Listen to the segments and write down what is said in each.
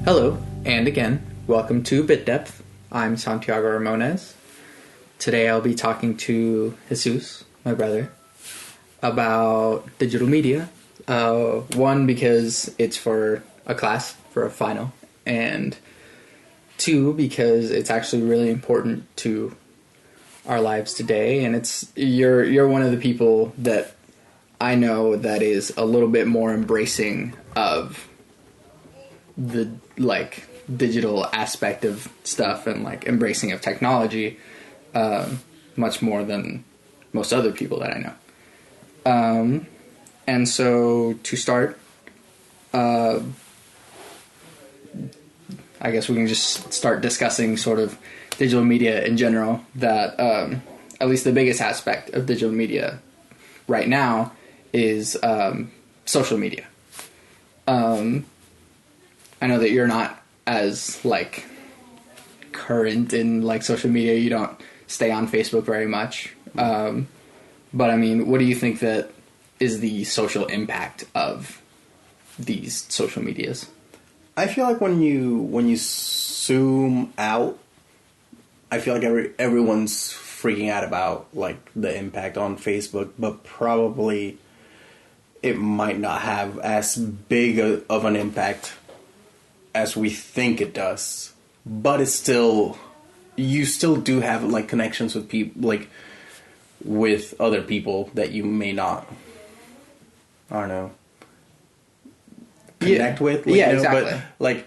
Hello, and again, welcome to Bit Depth. I'm Santiago Ramones. Today I'll be talking to Jesus, my brother, about digital media. One, because it's for a class, for a final, and two, because it's actually really important to our lives today, and you're one of the people that I know that is a little bit more embracing of the digital aspect of stuff and embracing of technology much more than most other people that I know. And so to start, I guess we can just start discussing sort of digital media in general, that at least the biggest aspect of digital media right now is social media. I know that you're not as current in social media. You don't stay on Facebook very much. But I mean, what do you think that is the social impact of these social medias? I feel like when you zoom out, I feel like everyone's freaking out about the impact on Facebook, but probably it might not have as big of an impact as we think it does. But it's you still do have connections with people, with other people that you may not, I don't know, connect with. Exactly. But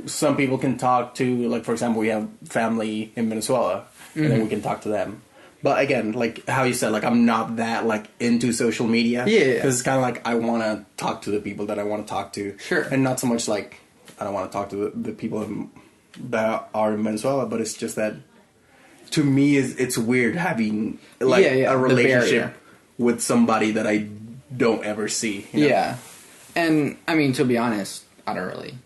some people can talk to, for example, we have family in Venezuela, and then we can talk to them. But again, how you said, I'm not that into social media. Yeah. Because it's kind of I want to talk to the people that I want to talk to. Sure. And not so much I don't want to talk to the people that are in Venezuela, but it's just that to me it's weird having a relationship with somebody that I don't ever see. You know? Yeah. And I mean, to be honest, I don't really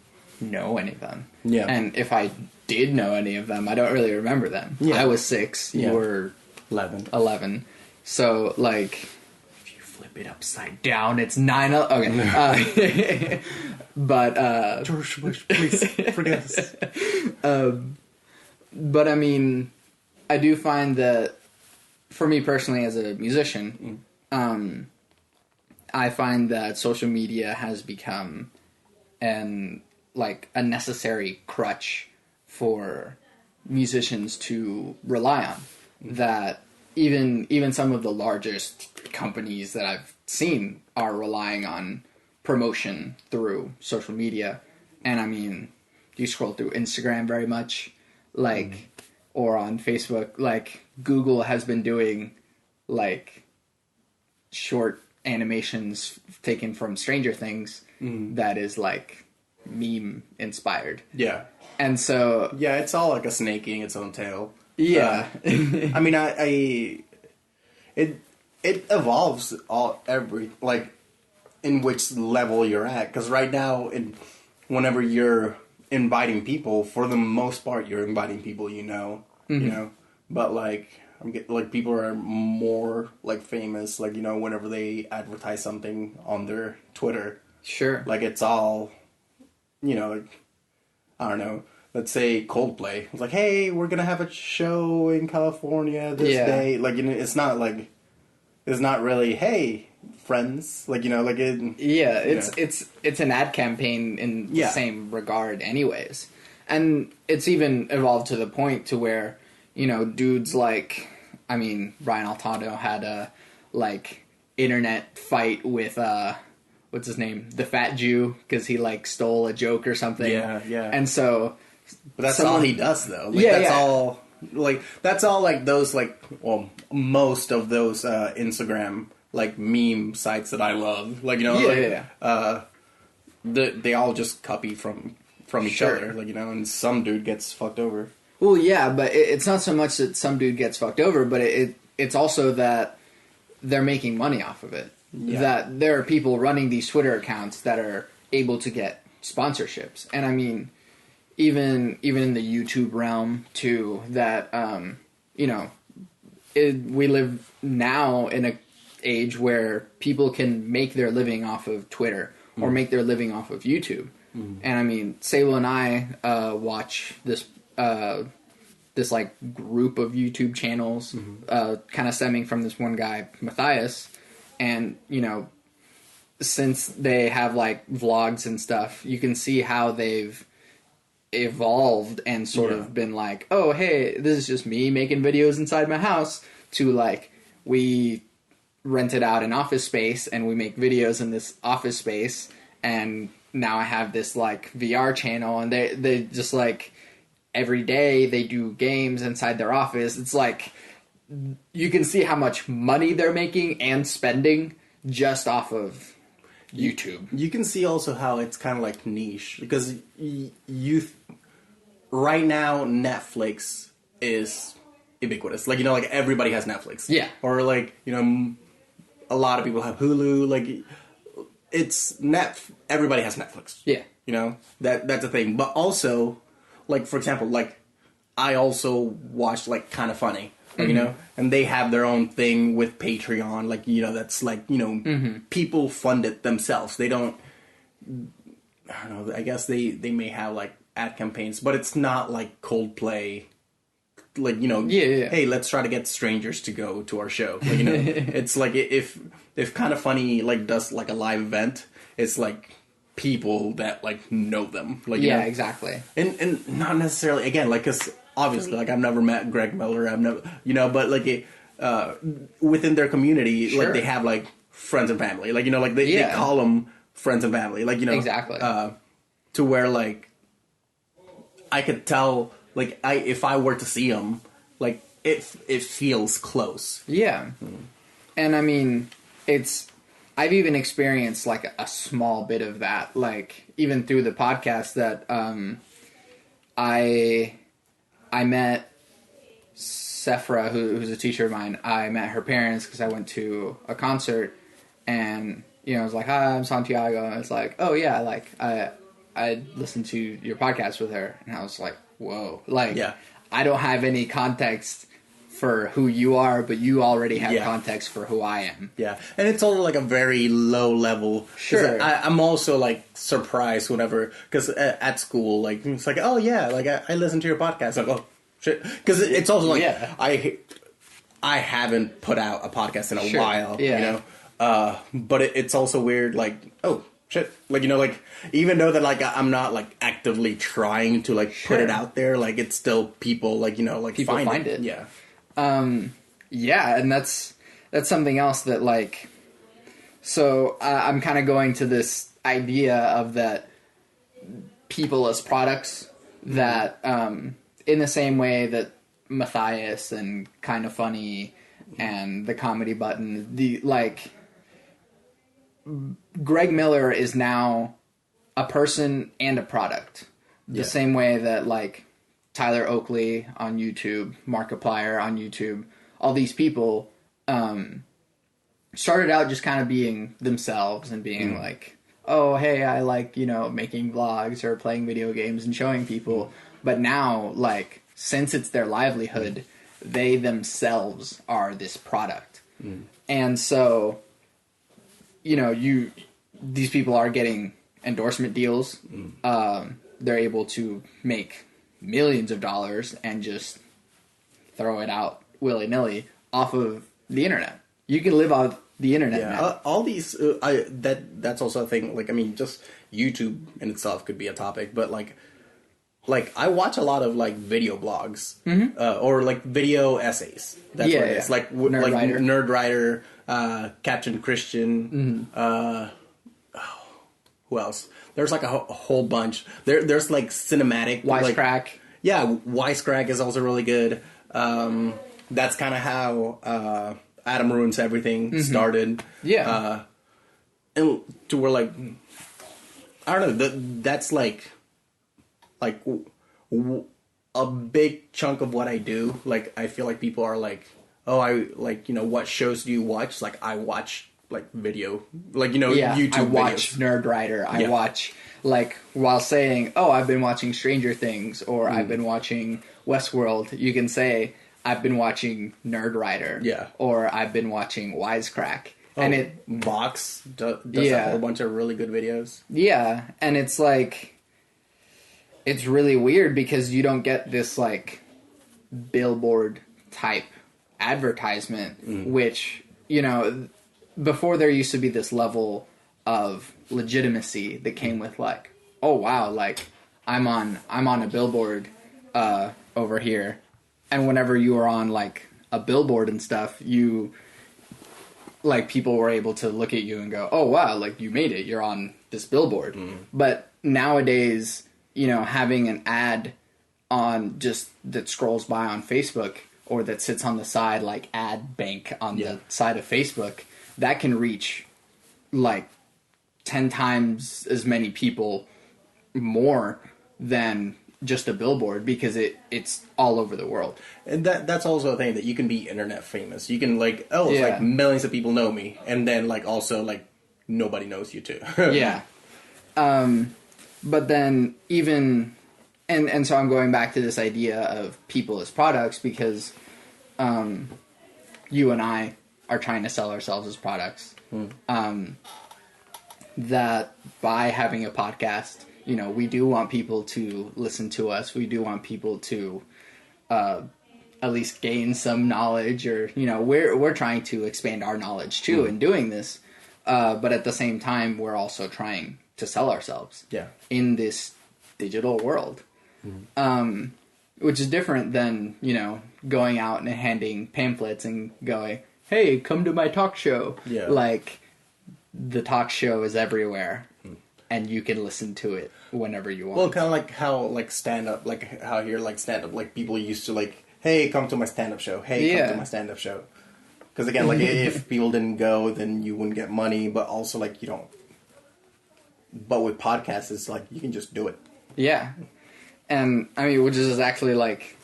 know any of them. Yeah. And if I did know any of them, I don't really remember them. Yeah. I was 6. You were 11. So, if you flip it upside down, it's 9. Okay. But, George Bush, please, forgive us. But, I mean, I do find that, for me personally as a musician, I find that social media has become a necessary crutch for musicians to rely on. That even some of the largest companies that I've seen are relying on promotion through social media. And I mean, you scroll through Instagram very much, or on Facebook, Google has been doing short animations taken from Stranger Things that is meme inspired. Yeah. And so yeah, it's all a snake eating its own tail. Yeah. I mean, it evolves in which level you're at, because right now, whenever you're inviting people, for the most part, you're inviting people you know, but people are more famous, whenever they advertise something on their Twitter. Sure. It's all, I don't know. Let's say Coldplay. It's hey, we're gonna have a show in California this day. It's not it's not really, hey, friends. It's an ad campaign in the same regard, anyways. And it's even evolved to the point to where, dudes Ryan Altano had a internet fight with what's his name, the Fat Jew, because he stole a joke or something. Yeah. And so. But that's all he does, though. All. That's all. Those. Most of those Instagram meme sites that I love. They all just copy from each other. And some dude gets fucked over. Well, yeah, but it's not so much that some dude gets fucked over, but it's also that they're making money off of it. Yeah. That there are people running these Twitter accounts that are able to get sponsorships, and I mean. Even in the YouTube realm too, that we live now in a age where people can make their living off of Twitter or make their living off of YouTube. And I mean, Sable and I watch this like group of YouTube channels, kind of stemming from this one guy, Matthias, and you know, since they have like vlogs and stuff, you can see how they've evolved and sort of been like, oh hey, this is just me making videos inside my house, to like, we rented out an office space and we make videos in this office space, and now I have this like VR channel, and they just like every day they do games inside their office. It's like, you can see how much money they're making and spending just off of YouTube. You can see also how it's kind of like niche, because right now Netflix is ubiquitous. Like, you know, like everybody has Netflix. Yeah. Or like, you know, a lot of people have Hulu. Like, everybody has Netflix. Yeah. You know, that's a thing. But also, like, for example, like, I also watched like Kind of Funny. You know, and they have their own thing with Patreon, like, you know, that's like, you know, people fund it themselves. They don't, I don't know, I guess they may have like ad campaigns, but it's not like Coldplay, like, you know, hey, let's try to get strangers to go to our show. Like, you know, it's like, if Kind of Funny like does like a live event, it's like people that like know them. Like, you know? Exactly. And not necessarily, again, like, because obviously, like, I've never met Greg Miller, I've never, you know, but like, within their community, like, they have like friends and family, like, you know, like they call them friends and family, like, you know, exactly, to where like I could tell, like, if I were to see them, like, it feels close. Yeah. And I mean, I've even experienced like a small bit of that, like even through the podcast that I met Sephra, who's a teacher of mine. I met her parents because I went to a concert, and you know, I was like, "Hi, I'm Santiago." And it's like, "Oh yeah, like I listened to your podcast with her," and I was like, "Whoa!" Like, I don't have any context for who you are, but you already have context for who I am. Yeah, and it's all like a very low level. Sure. I'm also like surprised whenever, because at school, like, it's like, oh yeah, like I listen to your podcast. Like, oh shit, because it's also like I haven't put out a podcast in a while, you know. But it's also weird, like, oh shit, like, you know, like, even though that like I'm not like actively trying to like put it out there, like, it's still people, like, you know, like, people find it. Yeah. And that's something else that, like, so I'm kind of going to this idea of that people as products, that in the same way that Matthias and Kind of Funny and the Comedy Button, the like, Greg Miller is now a person and a product, the same way that like Tyler Oakley on YouTube, Markiplier on YouTube, all these people started out just kind of being themselves and being like, oh, hey, I like, you know, making vlogs or playing video games and showing people. But now, like, since it's their livelihood, they themselves are this product. And so, you know, these people are getting endorsement deals. They're able to make millions of dollars and just throw it out willy-nilly off of the internet. You can live off the internet now. All these that's also a thing, like, I mean, just YouTube in itself could be a topic, but like I watch a lot of like video blogs or like video essays. That's what it is. Like Nerd Writer, Captain Christian, who else? There's like a whole bunch. There's like cinematic Wisecrack. Like, Wisecrack is also really good. That's kind of how Adam Ruins Everything started. And to where, like, I don't know, that's like a big chunk of what I do. Like, I feel like people are like, oh, I like, you know, what shows do you watch? Like, I watch like video, like, you know, YouTube. I watch videos. Nerd Writer. I watch, like, while saying, oh, I've been watching Stranger Things, or I've been watching Westworld, you can say, I've been watching Nerd Writer. Or I've been watching Wisecrack. And Vox does a whole bunch of really good videos. And it's like, it's really weird because you don't get this like billboard type advertisement, which, you know, before there used to be this level of legitimacy that came with like, oh wow, like I'm on a billboard over here, and whenever you were on like a billboard and stuff, you like people were able to look at you and go, oh wow, like you made it, you're on this billboard. But nowadays, you know, having an ad on just that scrolls by on Facebook or that sits on the side like ad bank on the side of Facebook, that can reach like 10 times as many people more than just a billboard because it's all over the world. And that's also a thing that you can be internet famous. You can like, it's like millions of people know me, and then like also like nobody knows you too. Yeah. But then even and so I'm going back to this idea of people as products because you and I are trying to sell ourselves as products. That by having a podcast, you know, we do want people to listen to us. We do want people to at least gain some knowledge, or, you know, we're trying to expand our knowledge too in doing this. But at the same time, we're also trying to sell ourselves in this digital world. Which is different than, you know, going out and handing pamphlets and going, hey, come to my talk show. Yeah. Like, the talk show is everywhere, and you can listen to it whenever you want. Well, kind of like how like stand-up, like how here like stand-up, like people used to like, hey, come to my stand-up show. Hey, come to my stand-up show. Because again, like if people didn't go, then you wouldn't get money, but also like you don't. But with podcasts, it's like you can just do it. Yeah. And, I mean, which is actually, like,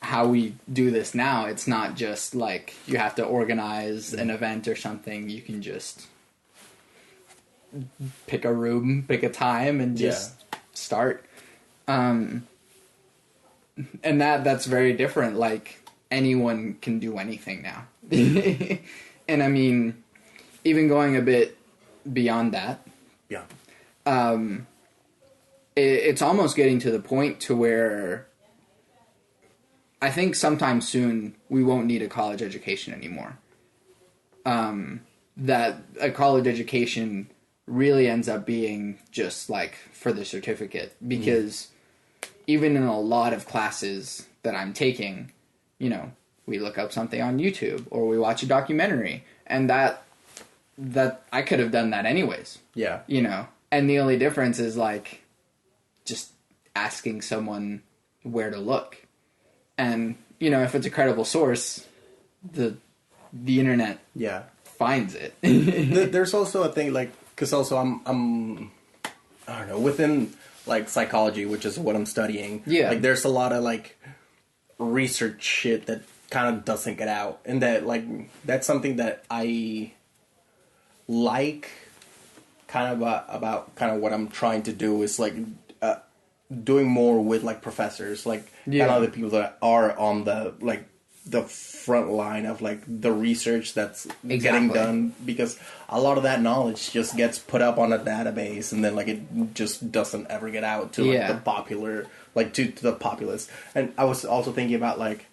how we do this now. It's not just, like, you have to organize an event or something. You can just pick a room, pick a time, and just start. And that's very different. Like, anyone can do anything now. And, I mean, even going a bit beyond that. Yeah. It's almost getting to the point to where I think sometime soon we won't need a college education anymore. That a college education really ends up being just like for the certificate, because even in a lot of classes that I'm taking, you know, we look up something on YouTube or we watch a documentary, and that I could have done that anyways. Yeah. You know, and the only difference is like just asking someone where to look. And, you know, if it's a credible source, the internet finds it. There's also a thing, like, because also I'm, I don't know, within, like, psychology, which is what I'm studying. Yeah. Like, there's a lot of, like, research shit that kind of doesn't get out. And that, like, that's something that I like kind of about kind of what I'm trying to do is, like, doing more with like professors, like kind of the people that are on the like the front line of like the research that's getting done, because a lot of that knowledge just gets put up on a database and then like it just doesn't ever get out to like the popular, like to the populace. And I was also thinking about like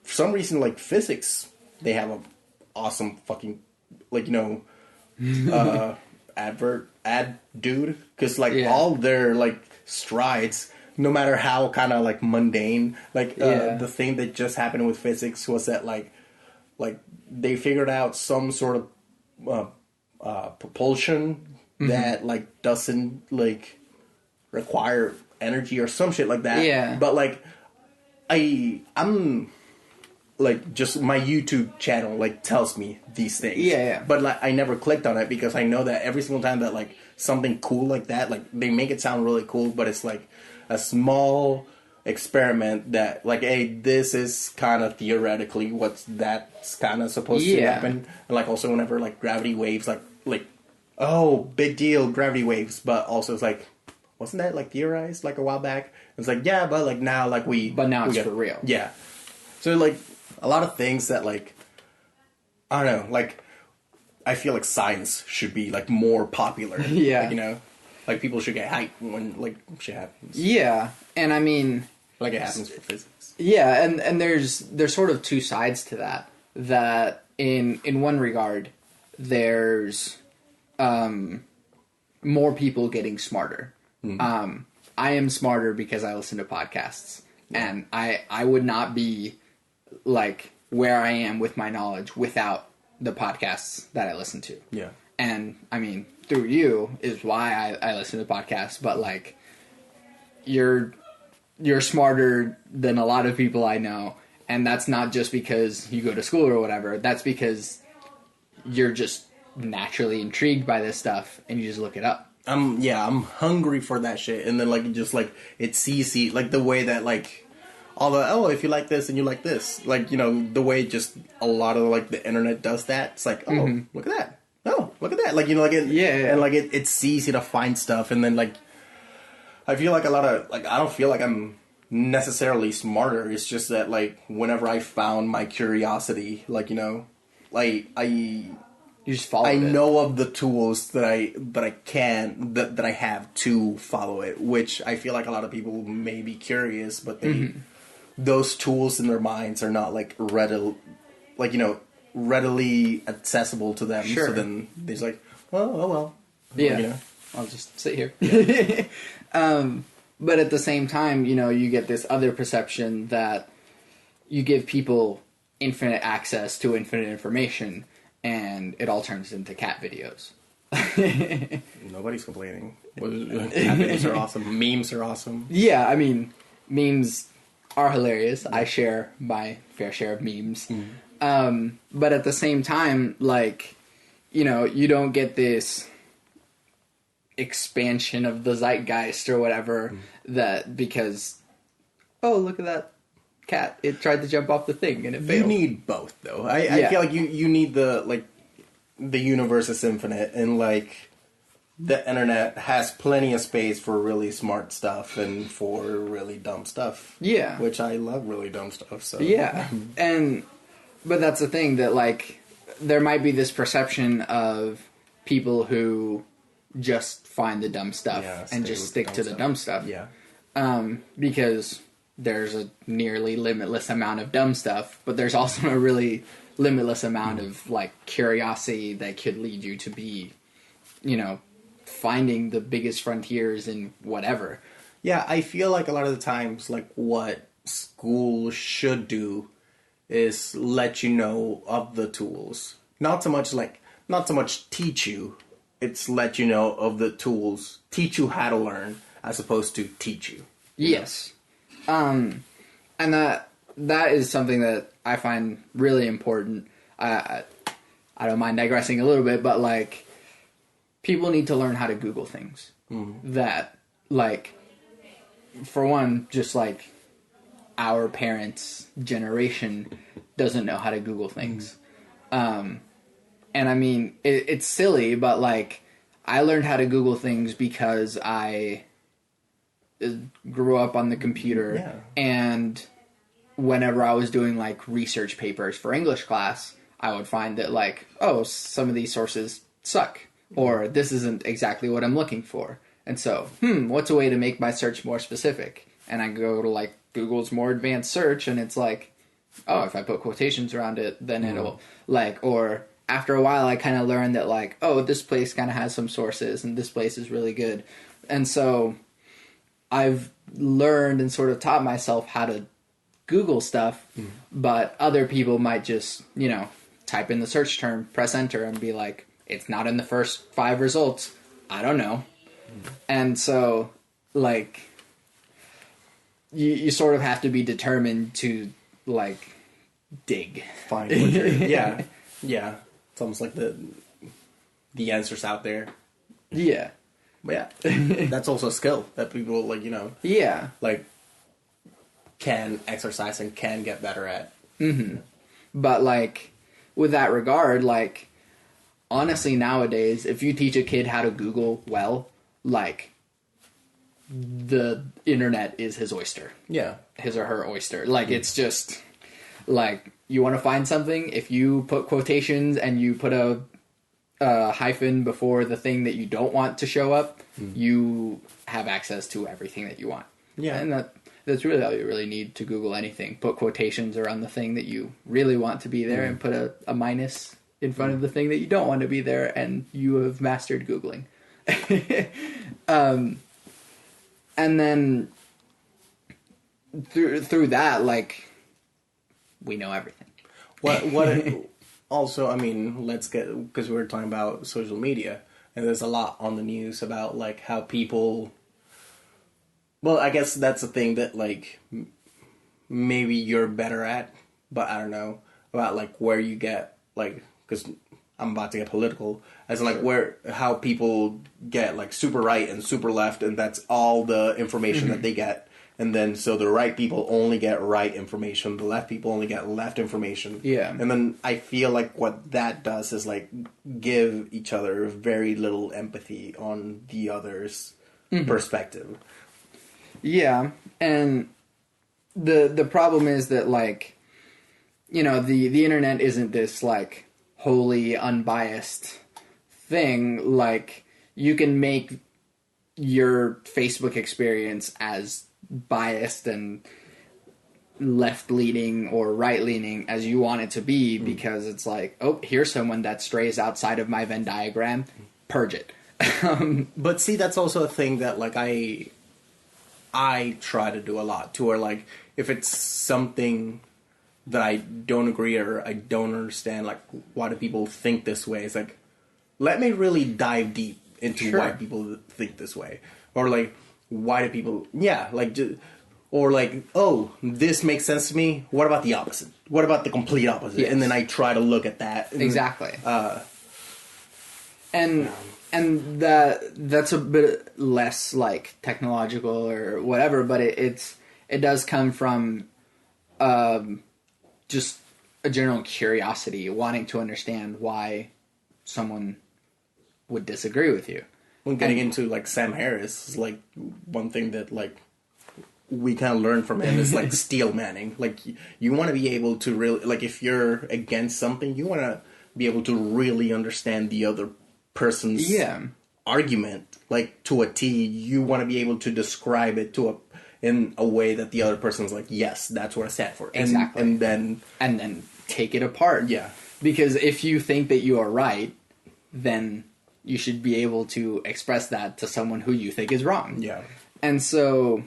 for some reason like physics, they have a awesome fucking like, you know, ad dude, because like all their like strides, no matter how kind of like mundane, like the thing that just happened with physics was that like they figured out some sort of propulsion that like doesn't like require energy or some shit like that. But like I'm like just my YouTube channel like tells me these things. But like I never clicked on it because I know that every single time that like something cool like that, like they make it sound really cool, but it's like a small experiment that like, hey, this is kind of theoretically that's kind of supposed to happen. And like also whenever like gravity waves, like oh, big deal, gravity waves, but also it's like, wasn't that like theorized like a while back? It's like, yeah, but like now like but now it's for real. Yeah. So like a lot of things that like, I don't know, like I feel like science should be like more popular. Yeah. Like, you know? like people should get hyped when like shit happens. Yeah, and I mean, Like it happens for physics. yeah, and there's sort of two sides to that. That in one regard, there's more people getting smarter. I am smarter because I listen to podcasts, and I would not be like where I am with my knowledge without the podcasts that I listen to. Yeah. And I mean, through you is why I listen to podcasts, but like you're smarter than a lot of people I know, and that's not just because you go to school or whatever. That's because you're just naturally intrigued by this stuff and you just look it up. I'm hungry for that shit, and then like just like it's easy, like the way that like all the if you like this and you like this, like you know the way just a lot of like the internet does that. It's like look at that, look at that, like you know like and like it's easy to find stuff, and then like I feel like a lot of like I don't feel like I'm necessarily smarter. It's just that like whenever I found my curiosity, like you know, like You just follow I it. know of the tools that I have to follow it, which I feel like a lot of people may be curious, but they those tools in their minds are not like readily accessible to them. Sure. So then they're just like, oh well. Yeah. You know? I'll just sit here. But at the same time, you know, you get this other perception that you give people infinite access to infinite information, and it all turns into cat videos. Nobody's complaining. Cat videos are awesome. Memes are awesome. Yeah, I mean, memes are hilarious. I share my fair share of memes. But at the same time, like, you know, you don't get this expansion of the zeitgeist or whatever that because, oh, look at that cat. It tried to jump off the thing and it failed. You need both, though. I feel like you need the universe is infinite, and like the internet has plenty of space for really smart stuff and for really dumb stuff. Yeah. Which I love really dumb stuff, so. Yeah. But that's the thing that like there might be this perception of people who just find the dumb stuff and just stick to the dumb stuff. Yeah. Because there's a nearly limitless amount of dumb stuff, but there's also a really limitless amount of like curiosity that could lead you to be, you know, finding the biggest frontiers in whatever. Yeah, I feel like a lot of the times, like what school should do is let you know of the tools. Not so much teach you. It's let you know of the tools, teach you how to learn, as opposed to teach you. Yes. And that is something that I find really important. I don't mind digressing a little bit, but like people need to learn how to Google things. That like, for one, just like our parents' generation doesn't know how to Google things. And I mean, it's silly, but like I learned how to Google things because I grew up on the computer, and whenever I was doing like research papers for English class, I would find that like, oh, some of these sources suck, or this isn't exactly what I'm looking for. And so, what's a way to make my search more specific? And I go to like Google's more advanced search, and it's like, oh, if I put quotations around it, then it'll like, or after a while I kind of learned that like, oh, this place kind of has some sources and this place is really good. And so I've learned and sort of taught myself how to Google stuff, but other people might just, you know, type in the search term, press enter, and be like, it's not in the first 5 results. I don't know. And so, like, you sort of have to be determined to, like, dig. Find what you're... Yeah. It's almost like the answer's out there. Yeah. But yeah, that's also a skill that people, like, you know... Yeah. Like, can exercise and can get better at. But, like, with that regard, like, honestly, nowadays, if you teach a kid how to Google well, like, the internet is his oyster. Yeah. His or her oyster. Like, it's just, like, you want to find something, if you put quotations and you put a hyphen before the thing that you don't want to show up, you have access to everything that you want. Yeah. And that's really all you really need to Google anything. Put quotations around the thing that you really want to be there and put a minus in front of the thing that you don't want to be there, and you have mastered Googling. And then through that, like, we know everything. What also, I mean, let's get, because we were talking about social media, and there's a lot on the news about, like, how people, well, I guess that's a thing that, like, maybe you're better at, but I don't know, about, like, where you get, like, because I'm about to get political, as in, like, how people get, like, super right and super left, and that's all the information that they get. And then, so the right people only get right information, the left people only get left information. Yeah. And then I feel like what that does is, like, give each other very little empathy on the other's perspective. Yeah, and the problem is that, like, you know, the internet isn't this, like, wholly unbiased thing. Like, you can make your Facebook experience as biased and left-leaning or right-leaning as you want it to be, because it's like, oh, here's someone that strays outside of my Venn diagram, purge it. But see, that's also a thing that, like, I try to do a lot, to where, like, if it's something that I don't agree or I don't understand, like, why do people think this way, it's like, let me really dive deep into why people think this way. Or, like, why do people, or, like, oh, this makes sense to me, what about the opposite? What about the complete opposite? Yes. And then I try to look at that. Exactly. And that's a bit less, like, technological or whatever, but it does come from just a general curiosity, wanting to understand why someone would disagree with you. When getting into, like, Sam Harris, is, like, one thing that, like, we kind of learn from him is, like, steel manning. Like, you want to be able to really, like, if you're against something, you want to be able to really understand the other person's argument, like, to a T. You want to be able to describe it in a way that the other person's like, yes, that's what I stand for. Exactly. And then take it apart. Yeah. Because if you think that you are right, then you should be able to express that to someone who you think is wrong. Yeah. And so,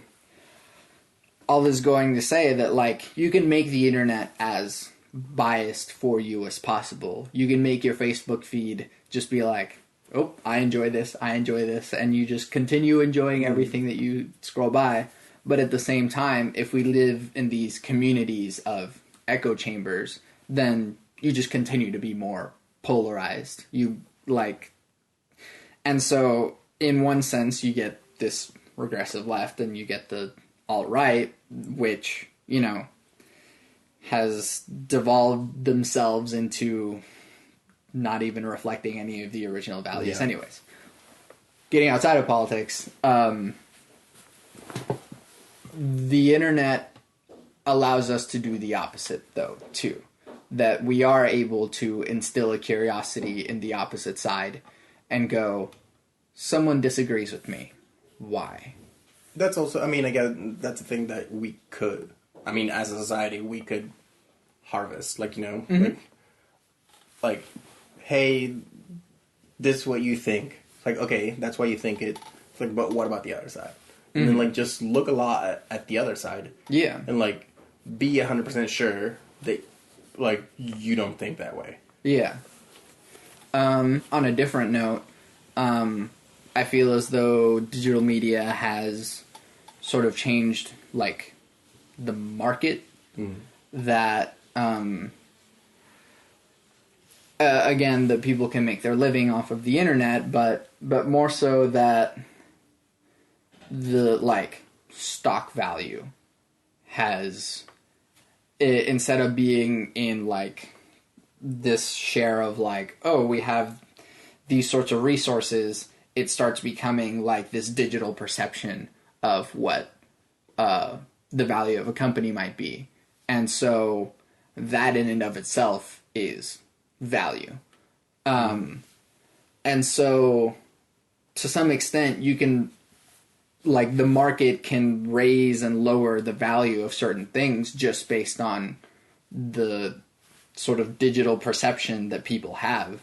all this going to say that, like, you can make the internet as biased for you as possible. You can make your Facebook feed just be like, oh, I enjoy this, and you just continue enjoying everything that you scroll by. But at the same time, if we live in these communities of echo chambers, then you just continue to be more polarized. And so, in one sense, you get this regressive left, and you get the alt-right, which, you know, has devolved themselves into not even reflecting any of the original values anyways. Getting outside of politics, the internet allows us to do the opposite, though, too. That we are able to instill a curiosity in the opposite side and go, someone disagrees with me. Why? That's also, I mean, I guess that's a thing that we could, I mean, as a society, we could harvest. Like, you know, like, hey, this is what you think. It's like, okay, that's why you think it. It's like, but what about the other side? And then, like, just look a lot at the other side. Yeah. And, like, be 100% sure that, like, you don't think that way. Yeah. On a different note, I feel as though digital media has sort of changed, like, the market. That, again, that people can make their living off of the internet, but more so that the, like, stock value has, instead of being in, like, this share of, like, oh, we have these sorts of resources, it starts becoming, like, this digital perception of what the value of a company might be. And so that in and of itself is value. And so, to some extent, you can, like, the market can raise and lower the value of certain things just based on the sort of digital perception that people have.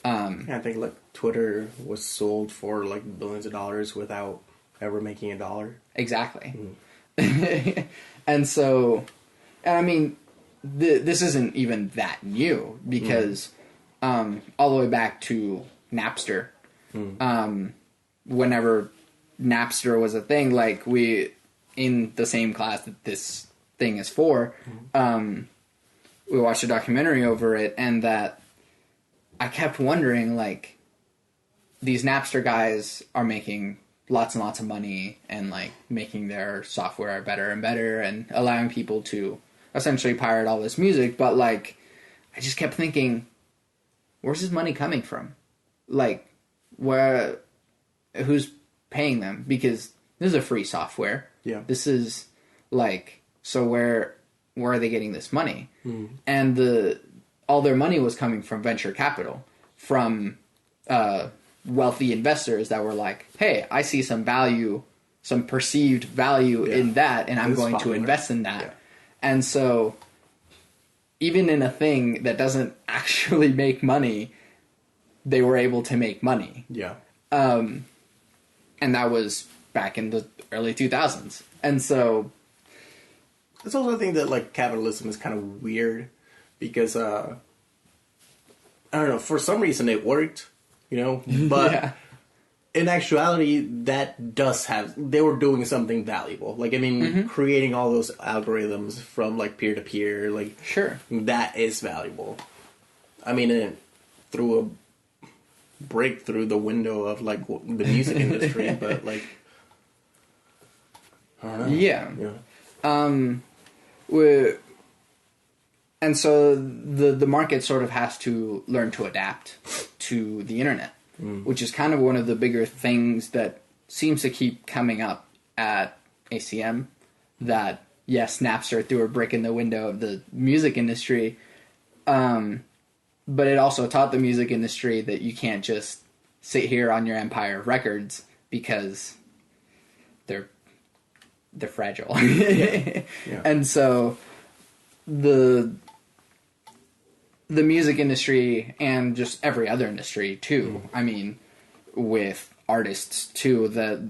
I think like Twitter was sold for like billions of dollars without ever making a dollar. Exactly. And so, and I mean, this isn't even that new because all the way back to Napster, whenever Napster was a thing, like we, in the same class that this thing is for, we watched a documentary over it, and that I kept wondering, like, these Napster guys are making lots and lots of money and, like, making their software better and better and allowing people to essentially pirate all this music, but, like, I just kept thinking, where's this money coming from? Like, who's paying them? Because this is a free software. Yeah. This is, like, so where are they getting this money? And all their money was coming from venture capital, from wealthy investors that were like, hey, I see some value, some perceived value in that, and I'm going to invest in that. Yeah. And so, even in a thing that doesn't actually make money, they were able to make money. Yeah. And that was back in the early 2000s. And so, it's also a thing that, like, capitalism is kind of weird because, I don't know, for some reason it worked, you know, but in actuality, that does they were doing something valuable. Like, I mean, creating all those algorithms from, like, peer-to-peer, like, sure, that is valuable. I mean, it threw a break through the window of, like, the music industry, but, like, I don't know. Yeah. And so the market sort of has to learn to adapt to the internet, which is kind of one of the bigger things that seems to keep coming up at ACM, that, yes, Napster threw a brick in the window of the music industry, but it also taught the music industry that you can't just sit here on your empire of records because they're fragile. And so the music industry and just every other industry too, I mean, with artists too, that,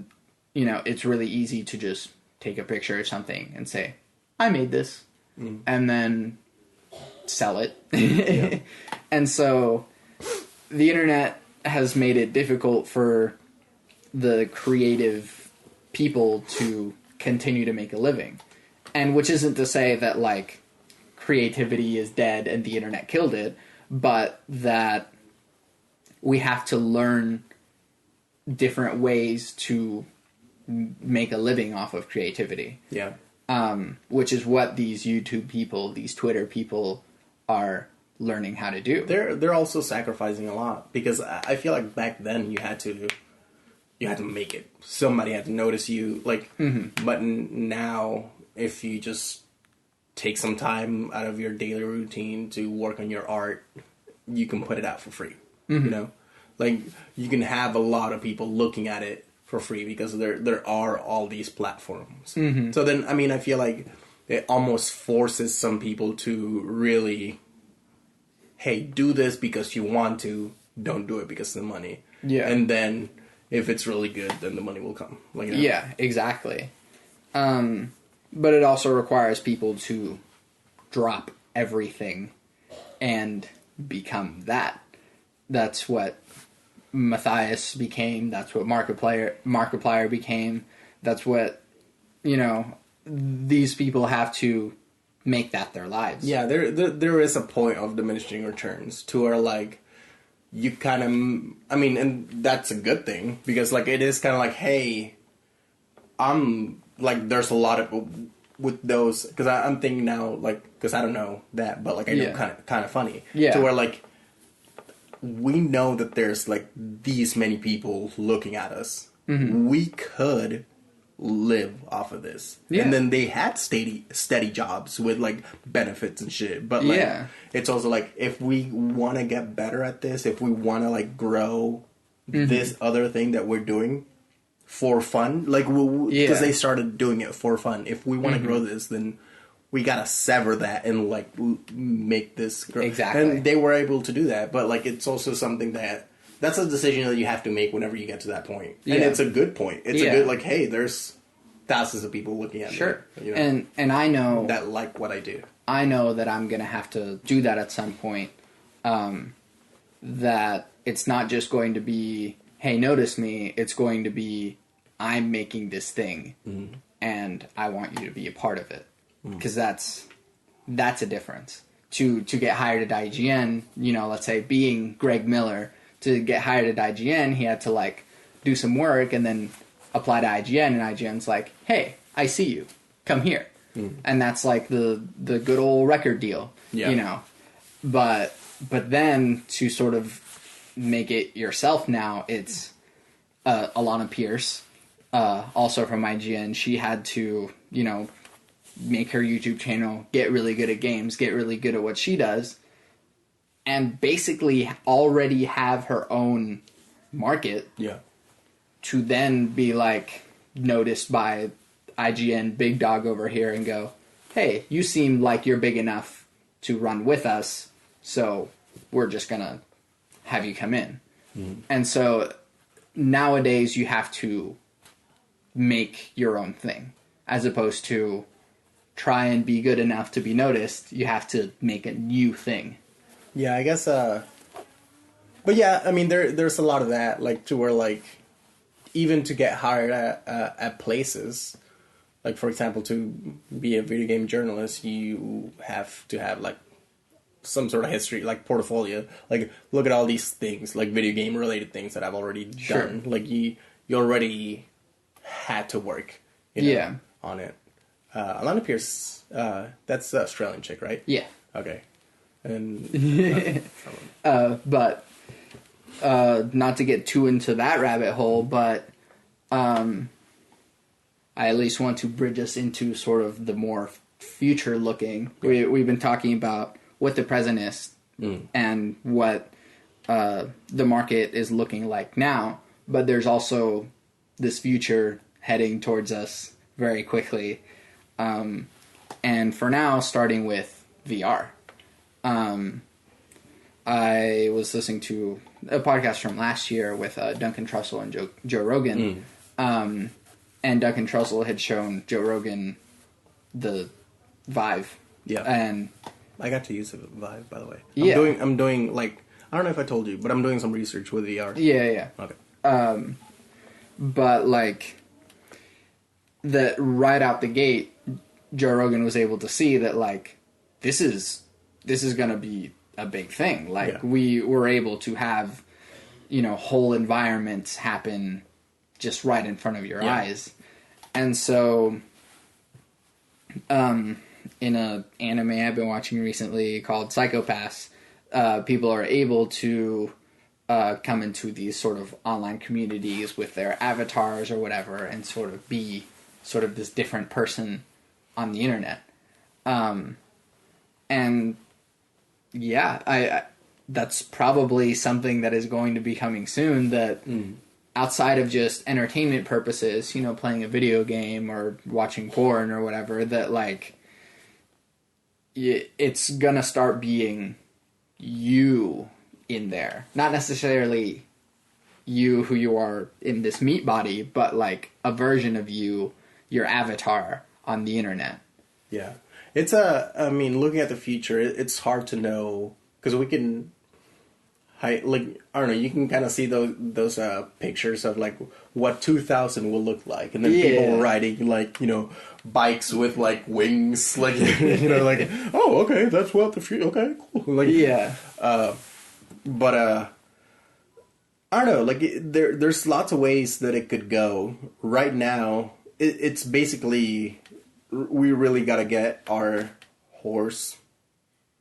you know, it's really easy to just take a picture of something and say, I made this, and then sell it. And so the internet has made it difficult for the creative people to continue to make a living. And which isn't to say that, like, creativity is dead and the internet killed it, but that we have to learn different ways to make a living off of creativity. Yeah. Which is what these YouTube people, these Twitter people are learning how to do. They're also sacrificing a lot, because I feel like back then you had to make it. Somebody had to notice you, like, but now if you just take some time out of your daily routine to work on your art, you can put it out for free. You know, like, you can have a lot of people looking at it for free because there are all these platforms. So then, I mean, I feel like it almost forces some people to really, hey, do this because you want to, don't do it because of the money. Yeah. And then if it's really good, then the money will come. Like, you know? Yeah, exactly. But it also requires people to drop everything and become that. That's what Matthias became. That's what Markiplier became. That's what, you know, these people have to make that their lives. Yeah, there is a point of diminishing returns to where, like, you kind of, I mean, and that's a good thing, because, like, it is kind of like, hey, I'm, like, there's a lot of, with those, because I'm thinking now, like, because I don't know that, but, like, I know kind of funny. Yeah. To where, like, we know that there's, like, these many people looking at us. We could live off of this. Yeah. And then they had steady jobs with, like, benefits and shit. But, like, it's also, like, if we want to get better at this, if we want to, like, grow this other thing that we're doing for fun. Like, because they started doing it for fun. If we want to grow this, then we gotta sever that and like make this grow. Exactly. And they were able to do that, but like it's also something that's a decision that you have to make whenever you get to that point. And it's a good point. It's a good, like, hey, there's thousands of people looking at me. You know, and I know that like what I do. I know that I'm gonna have to do that at some point. That it's not just going to be, hey, notice me. It's going to be, I'm making this thing, and I want you to be a part of it. Because that's a difference. To get hired at IGN, you know, let's say being Greg Miller, to get hired at IGN, he had to like do some work and then apply to IGN, and IGN's like, hey, I see you, come here. And that's like the good old record deal, you know. But then to sort of make it yourself now, it's Alana Pierce, also from IGN. She had to, you know, make her YouTube channel, get really good at games, get really good at what she does, and basically already have her own market. To then be like noticed by IGN big dog over here and go, hey, you seem like you're big enough to run with us, so we're just gonna have you come in. And so nowadays you have to make your own thing as opposed to try and be good enough to be noticed. You have to make a new thing. Yeah, I guess. But yeah, I mean, there's a lot of that, like to where like even to get hired at places, like for example, to be a video game journalist, you have to have like some sort of history, like portfolio. Like look at all these things, like video game related things that I've already done. Like you already had to work, you know, on it. Alana Pierce, that's the Australian chick, right? Yeah. Okay. And but not to get too into that rabbit hole, but I at least want to bridge us into sort of the more future looking. We've been talking about what the present is and what the market is looking like now, but there's also this future heading towards us very quickly. And for now, starting with VR. I was listening to a podcast from last year with Duncan Trussell and Joe Rogan. And Duncan Trussell had shown Joe Rogan the Vive. Yeah. And I got to use the Vive, by the way. Yeah. I'm doing like, I don't know if I told you, but I'm doing some research with VR. Yeah. Okay. But like that right out the gate, Joe Rogan was able to see that like this is going to be a big thing. Like we were able to have, you know, whole environments happen just right in front of your eyes. And so in a anime I've been watching recently called Psychopaths, people are able to come into these sort of online communities with their avatars or whatever and sort of be sort of this different person on the internet. And yeah, I that's probably something that is going to be coming soon that outside of just entertainment purposes, you know, playing a video game or watching porn or whatever, that like it's gonna start being you in there. Not necessarily you who you are in this meat body, but like a version of you, your avatar on the internet. Yeah. It's I mean, looking at the future, it's hard to know, because we can, like, I don't know, you can kind of see those pictures of, like, what 2000 will look like, and then people riding, like, you know, bikes with, like, wings, like, you know, like, oh, okay, that's what the future, okay, cool. Like, but, I don't know, like, there's lots of ways that it could go. Right now, it's basically, we really gotta get our horse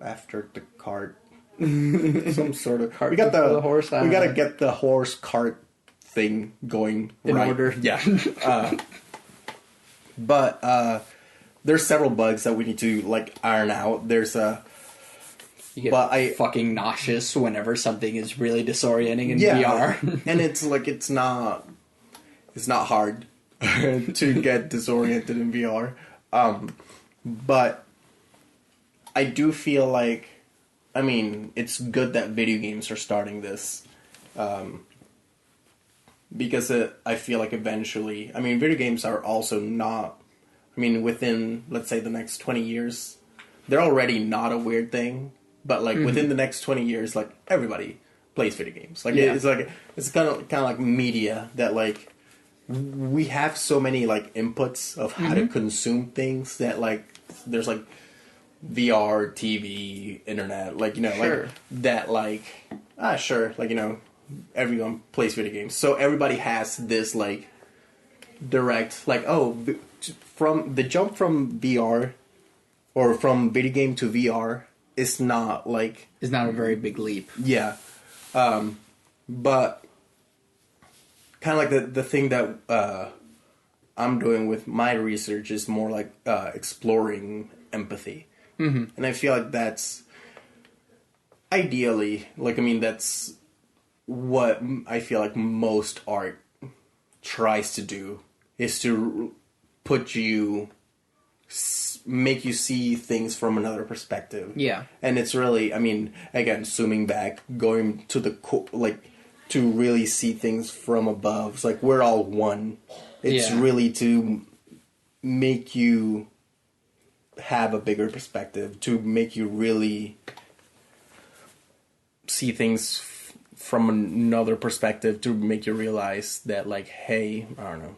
after the cart. Some sort of cart. We got the horse. We gotta get the horse cart thing going in order. Yeah. But there's several bugs that we need to like iron out. There's You get but I fucking nauseous whenever something is really disorienting in yeah, VR. and it's like it's not hard to get disoriented in VR. But I do feel like, I mean, it's good that video games are starting this. Because I feel like eventually, I mean, video games are also not, I mean, within, let's say, the next 20 years, they're already not a weird thing. But, like, within the next 20 years, like, everybody plays video games. Like, it's kind of like media that, like, we have so many, like, inputs of how to consume things that, like, there's, like, VR, TV, internet, like, you know, like, that, like, sure, like, you know, everyone plays video games. So everybody has this, like, direct, like, from the jump from VR or from video game to VR is not, like... It's not a very big leap. Yeah. But kind of like the thing that I'm doing with my research is more like exploring empathy. And I feel like that's ideally, like, I mean, that's what I feel like most art tries to do, is to put you, make you see things from another perspective. Yeah. And it's really, I mean, again, zooming back, going to the, like, to really see things from above. It's like, we're all one. It's really to make you have a bigger perspective, to make you really see things from another perspective, to make you realize that, like, hey, I don't know,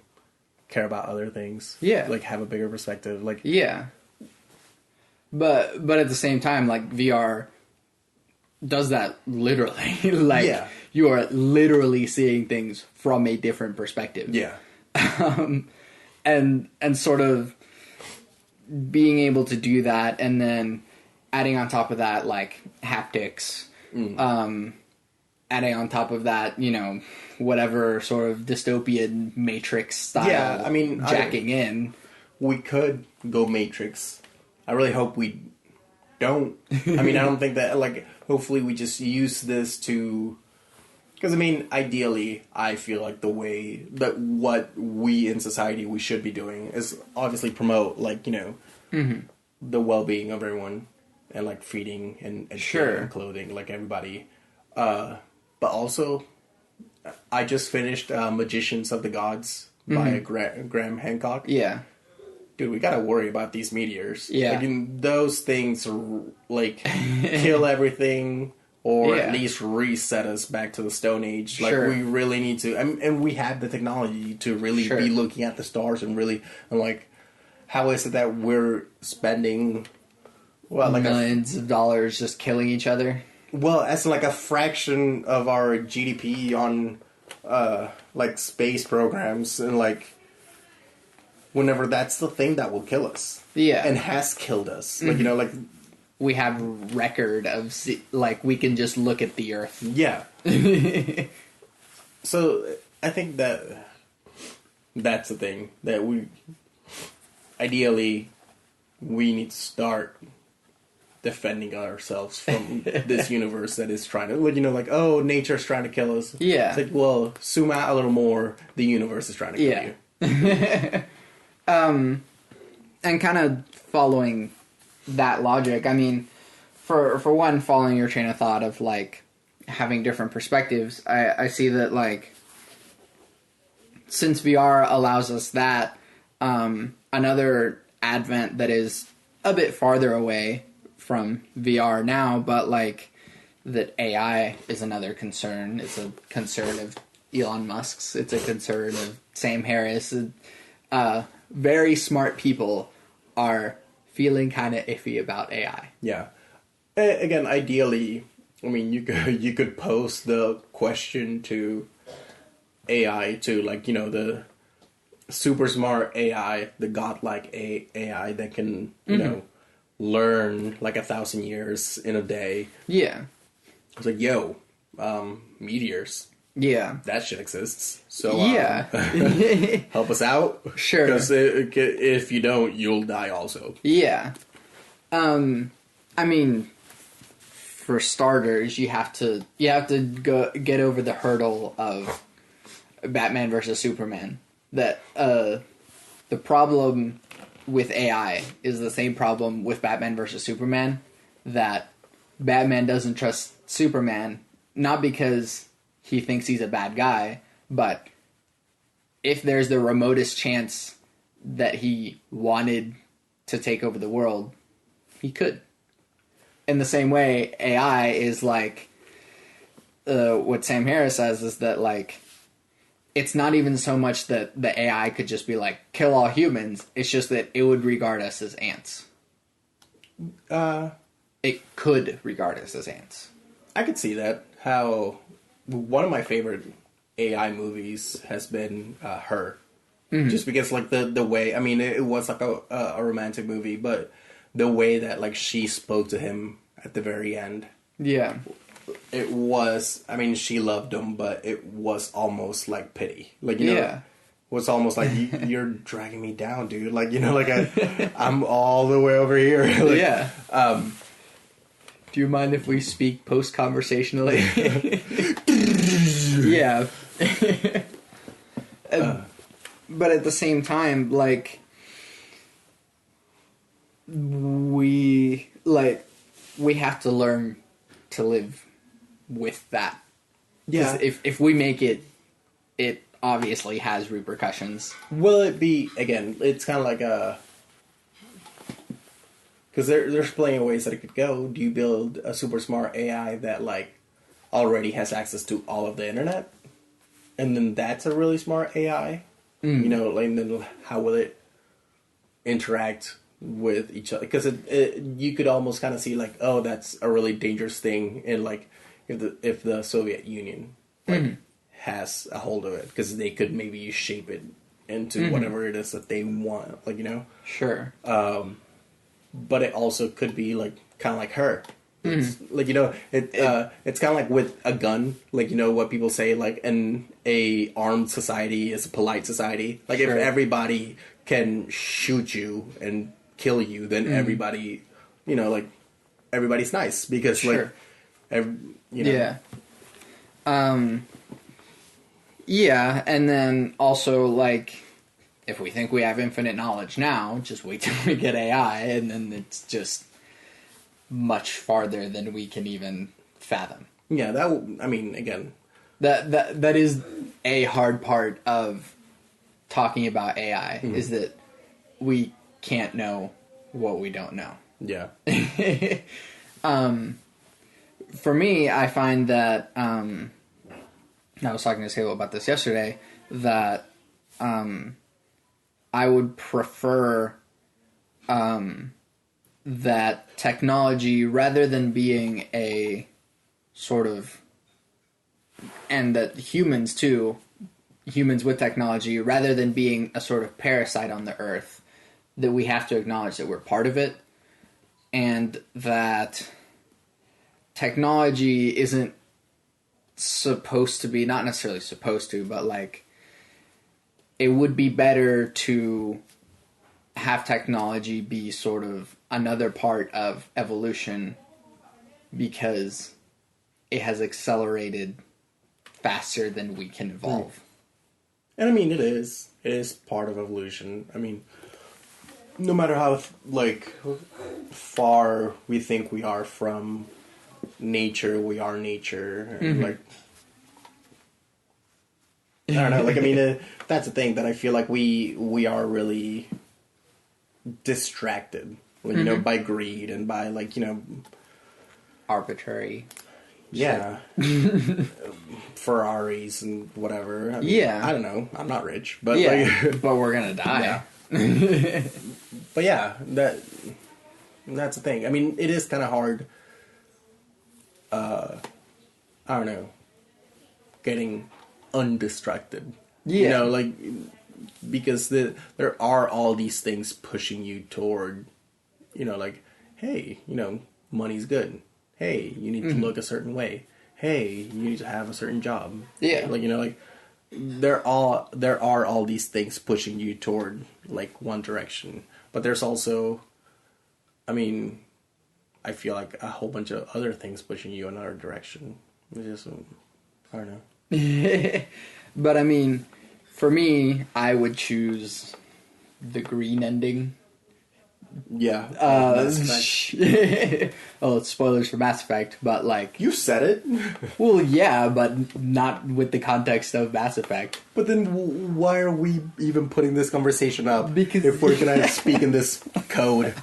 care about other things. Yeah. Like, have a bigger perspective. Like, yeah. But at the same time, like, VR does that literally. Like, you are literally seeing things from a different perspective. Yeah. And sort of being able to do that, and then adding on top of that, like, haptics, adding on top of that, you know, whatever sort of dystopian Matrix style, I mean, jacking in. We could go Matrix. I really hope we don't. I mean, I don't think that, like, hopefully we just use this to... Because, I mean, ideally, I feel like the way that what we in society we should be doing is obviously promote, like, you know, the well-being of everyone, and, like, feeding and and clothing, like, everybody. But also, I just finished Magicians of the Gods by Graham Hancock. Yeah. Dude, we gotta worry about these meteors. Yeah. Like, those things, like, kill everything... Or at least reset us back to the Stone Age. Like, we really need to... And we have the technology to really be looking at the stars and really... And, like, how is it that we're spending... Well, like millions of dollars just killing each other? Well, as like a fraction of our GDP on, like, space programs. And, like... Whenever that's the thing that will kill us. Yeah. And has killed us. Like, you know, like... We have record of, like, we can just look at the Earth. Yeah. So, I think that that's the thing. That we... Ideally, we need to start defending ourselves from this universe that is trying to... You know, like, oh, nature's trying to kill us. Yeah. It's like, well, zoom out a little more. The universe is trying to kill you. And kind of following... that logic, I mean, for one, following your train of thought of, like, having different perspectives, I see that, like, since VR allows us that, another advent that is a bit farther away from VR now, but, like, that AI is another concern. It's a concern of Elon Musk's. It's a concern of Sam Harris. Very smart people are feeling kind of iffy about AI. Yeah. Again, ideally, I mean, you could pose the question to AI, to, like, you know, the super smart AI, the godlike AI that can, you know, learn like 1,000 years in a day. Yeah. It's like, yo, meteors. Yeah. That shit exists. So, yeah. help us out. Sure. Because if you don't, you'll die also. Yeah. I mean, for starters, you have to go get over the hurdle of Batman versus Superman. That the problem with AI is the same problem with Batman versus Superman, that Batman doesn't trust Superman, not because he thinks he's a bad guy, but if there's the remotest chance that he wanted to take over the world, he could. In the same way, AI is like, what Sam Harris says is that, like, it's not even so much that the AI could just be like, kill all humans, it's just that it would regard us as ants. It could regard us as ants. I could see that. How one of my favorite AI movies has been Her. Mm-hmm. Just because, like, the way, I mean, it was like a romantic movie, but the way that, like, she spoke to him at the very end. Yeah. It was, I mean, she loved him, but it was almost like pity. Like, you know, it was almost like, you're dragging me down, dude. Like, you know, like, I'm all the way over here. Like, yeah. Do you mind if we speak post-conversationally? Yeah. But at the same time, like, we have to learn to live with that. Yeah. If we make it, it obviously has repercussions. Will it be, again, it's kind of like a... Because there's plenty of ways that it could go. Do you build a super smart AI that, like, already has access to all of the internet? And then that's a really smart AI? Mm. You know, like, then how will it interact with each other? Because you could almost kind of see, like, oh, that's a really dangerous thing in, like, if the Soviet Union, like, has a hold of it. Because they could maybe shape it into whatever it is that they want. Like, you know? Sure. But it also could be, like, kind of like Her. It's, like, you know, it's kind of like with a gun. Like, you know, what people say, like, a armed society is a polite society. Like, sure. If everybody can shoot you and kill you, then everybody, you know, like, everybody's nice. Because, sure. Like, you know. Yeah. Yeah, and then also, like, if we think we have infinite knowledge now, just wait till we get AI, and then it's just much farther than we can even fathom. Yeah, I mean, again, that is a hard part of talking about AI, is that we can't know what we don't know. Yeah. For me, I find that, I was talking to Halo about this yesterday, that I would prefer that technology, rather than being a sort of, and that humans with technology, rather than being a sort of parasite on the earth, that we have to acknowledge that we're part of it, and that technology isn't supposed to be, not necessarily supposed to, but, like, it would be better to have technology be sort of another part of evolution, because it has accelerated faster than we can evolve. And I mean, it is part of evolution. I mean, no matter how, like, far we think we are from nature, we are nature. And, like, I don't know, like, I mean, that's the thing, that I feel like we are really distracted, you know, by greed and by, like, you know, arbitrary. Yeah. Ferraris and whatever. I mean, yeah. I don't know. I'm not rich, but yeah, like, but we're gonna die. Yeah. But yeah, that's the thing. I mean, it is kind of hard. I don't know, getting undistracted. Yeah. You know, like, because there are all these things pushing you toward, you know, like, hey, you know, money's good. Hey, you need to look a certain way. Hey, you need to have a certain job. Yeah. Like, you know, like, there are all these things pushing you toward, like, one direction. But there's also, I mean, I feel like a whole bunch of other things pushing you in another direction. It's just, I don't know. But I mean, for me, I would choose the green ending. Yeah. Mass Effect. Oh, it's spoilers for Mass Effect, but like... You said it. Well, yeah, but not with the context of Mass Effect. But then why are we even putting this conversation up Because if we're going to speak in this code?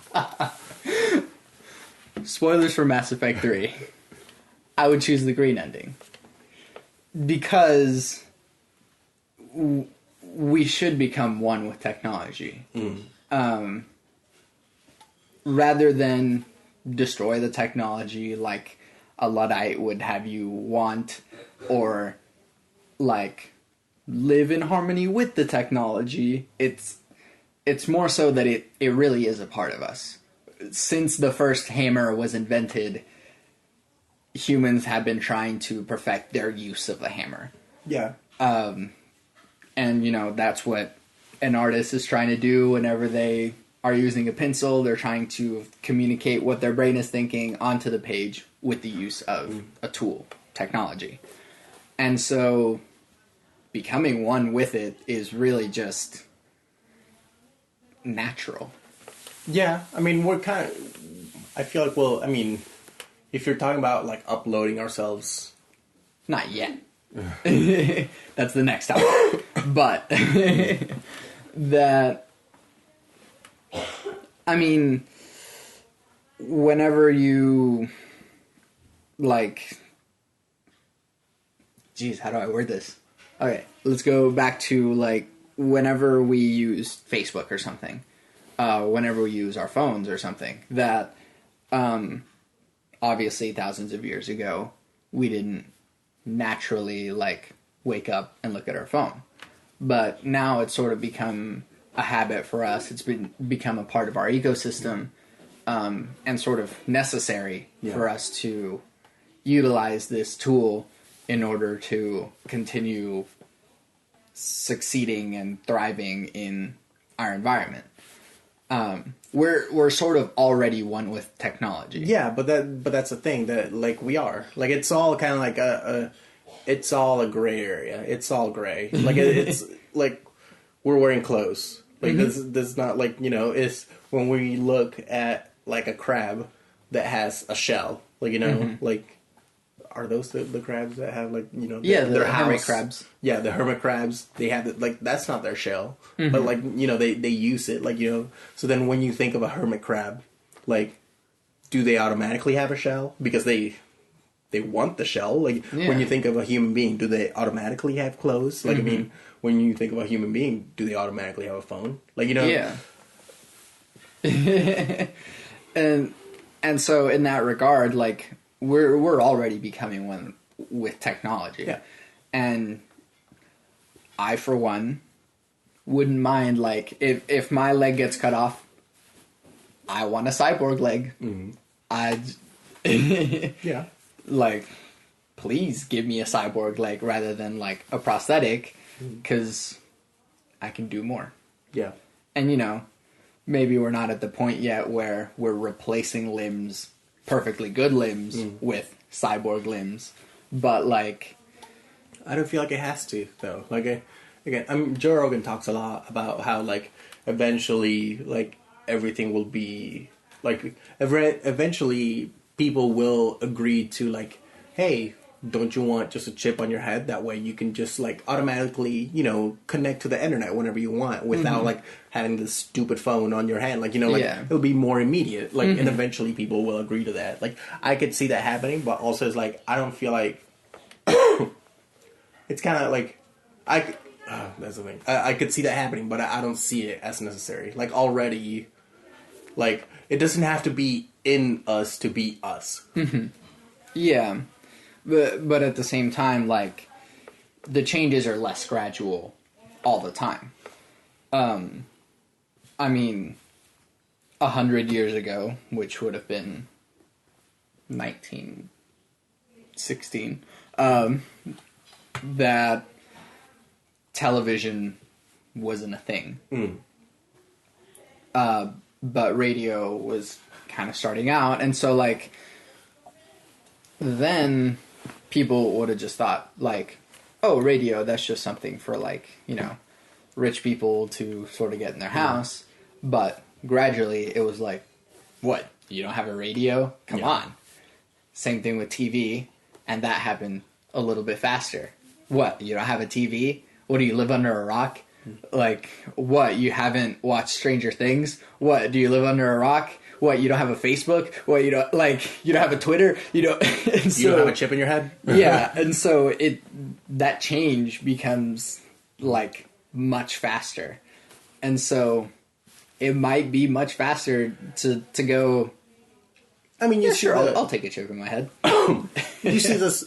Spoilers for Mass Effect 3. I would choose the green ending. Because we should become one with technology. Rather than destroy the technology like a Luddite would have you want, or like live in harmony with the technology, it's more so that it really is a part of us. Since the first hammer was invented, humans have been trying to perfect their use of the hammer. Yeah. And, you know, that's what an artist is trying to do whenever they are using a pencil. They're trying to communicate what their brain is thinking onto the page with the use of a tool, technology. And so becoming one with it is really just natural. Yeah, I mean, we're kind of... I feel like, well, I mean, if you're talking about, like, uploading ourselves... Not yet. That's the next topic. But that... I mean, whenever you, like... Geez, how do I word this? Okay, let's go back to, like, whenever we use Facebook or something. Whenever we use our phones or something. That, obviously, thousands of years ago, we didn't naturally, like, wake up and look at our phone. But now it's sort of become a habit for us. It's become a part of our ecosystem, and sort of necessary for us to utilize this tool in order to continue succeeding and thriving in our environment. We're sort of already one with technology. Yeah, but that's the thing, that, like, we are. Like, it's all kind of like it's all a gray area. It's all gray. Like, it's like we're wearing clothes. Like, this not, like, you know, it's when we look at, like, a crab that has a shell. Like, you know, like, are those the crabs that have, like, you know... The hermit crabs. Yeah, the hermit crabs, they have, like, that's not their shell. But, like, you know, they use it, like, you know... So then when you think of a hermit crab, like, do they automatically have a shell? Because they want the shell. Like, when you think of a human being, do they automatically have clothes? Like, I mean, when you think of a human being, do they automatically have a phone? Like, you know... Yeah. and so in that regard, like... We're already becoming one with technology. Yeah. And I, for one, wouldn't mind, like, if my leg gets cut off, I want a cyborg leg. Yeah. Like, please give me a cyborg leg rather than, like, a prosthetic, because I can do more. Yeah. And, you know, maybe we're not at the point yet where we're replacing limbs, perfectly good limbs, with cyborg limbs, but, like... I don't feel like it has to, though. Like, again, Joe Rogan talks a lot about how, like, eventually, like, everything will be... Like, eventually people will agree to, like, hey, don't you want just a chip on your head? That way you can just, like, automatically, you know, connect to the internet whenever you want without, like, having this stupid phone on your hand. Like, you know, like, it'll be more immediate. Like, and eventually people will agree to that. Like, I could see that happening, but also it's like, I don't feel like... it's kind of like... that's the thing. I could see that happening, but I don't see it as necessary. Like, already... Like, it doesn't have to be in us to be us. Yeah. But at the same time, like, the changes are less gradual all the time. I mean, 100 years ago, which would have been 1916, that television wasn't a thing. But radio was kind of starting out. And so, like, then people would have just thought, like, oh, radio, that's just something for, like, rich people to sort of get in their house. But gradually it was like, what? You don't have a radio? Come on. Same thing with TV. And that happened a little bit faster. What? You don't have a TV? What, do you live under a rock? Like, what? You haven't watched Stranger Things? What? Do you live under a rock? What? You don't have a Facebook? What? You don't have a Twitter? You don't have a chip in your head? Yeah. And so that change becomes like much faster. And so it might be much faster to go, I mean, I'll take a chip in my head. You see this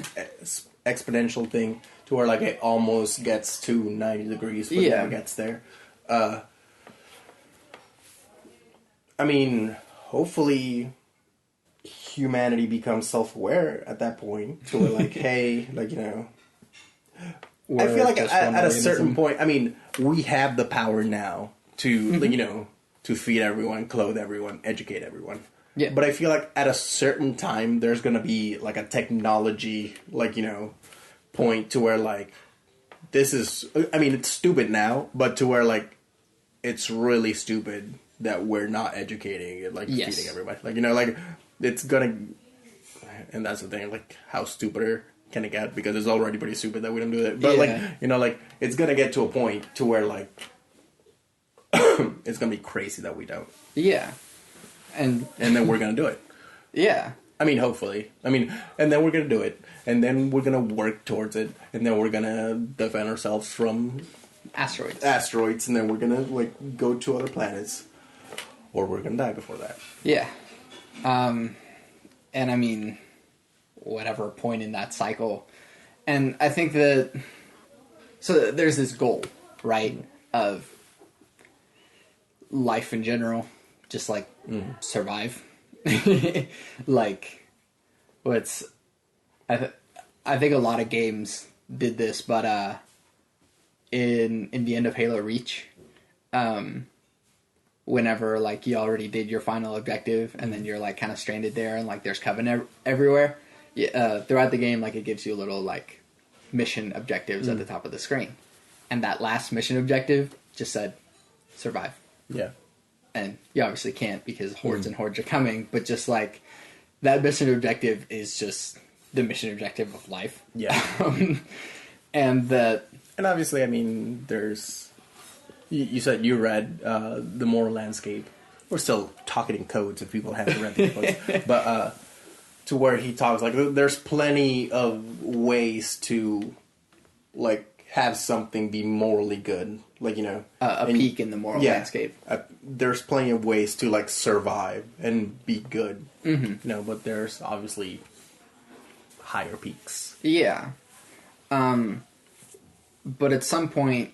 exponential thing to where, like, it almost gets to 90 degrees, but never gets there. I mean, hopefully humanity becomes self-aware at that point to where, like, hey, like, I feel like at a certain point, I mean, we have the power now to, like, to feed everyone, clothe everyone, educate everyone. Yeah. But I feel like at a certain time, there's going to be, like, a technology, like, point to where, like, this is, I mean, it's stupid now, but to where, like, it's really stupid that we're not educating and, like, feeding everybody. Like, like, it's going to, and that's the thing, like, how stupider can it get? Because it's already pretty stupid that we don't do it. But, like, like, it's going to get to a point to where, like, it's going to be crazy that we don't. Yeah. And then we're going to do it. Yeah. I mean, hopefully. I mean, and then we're going to do it. And then we're going to work towards it. And then we're going to defend ourselves from asteroids. And then we're going to, like, go to other planets. Or we're going to die before that. Yeah. And I mean, whatever point in that cycle. And I think that, so there's this goal, right, of life in general, just like survive. Like, I think a lot of games did this, but in the end of Halo Reach, whenever, like, you already did your final objective and then you're, like, kind of stranded there and, like, there's Covenant everywhere, throughout the game, like, it gives you little, like, mission objectives at the top of the screen. And that last mission objective just said, survive. Yeah. And you obviously can't because hordes and hordes are coming, but just, like, that mission objective is just the mission objective of life. Yeah. And obviously, I mean, there's, you said you read The Moral Landscape. We're still talking in codes if people haven't read these books. But to where he talks, like, there's plenty of ways to, like, have something be morally good. Like, a peak in the moral landscape. There's plenty of ways to, like, survive and be good. Mm-hmm. But there's obviously higher peaks. Yeah. But at some point,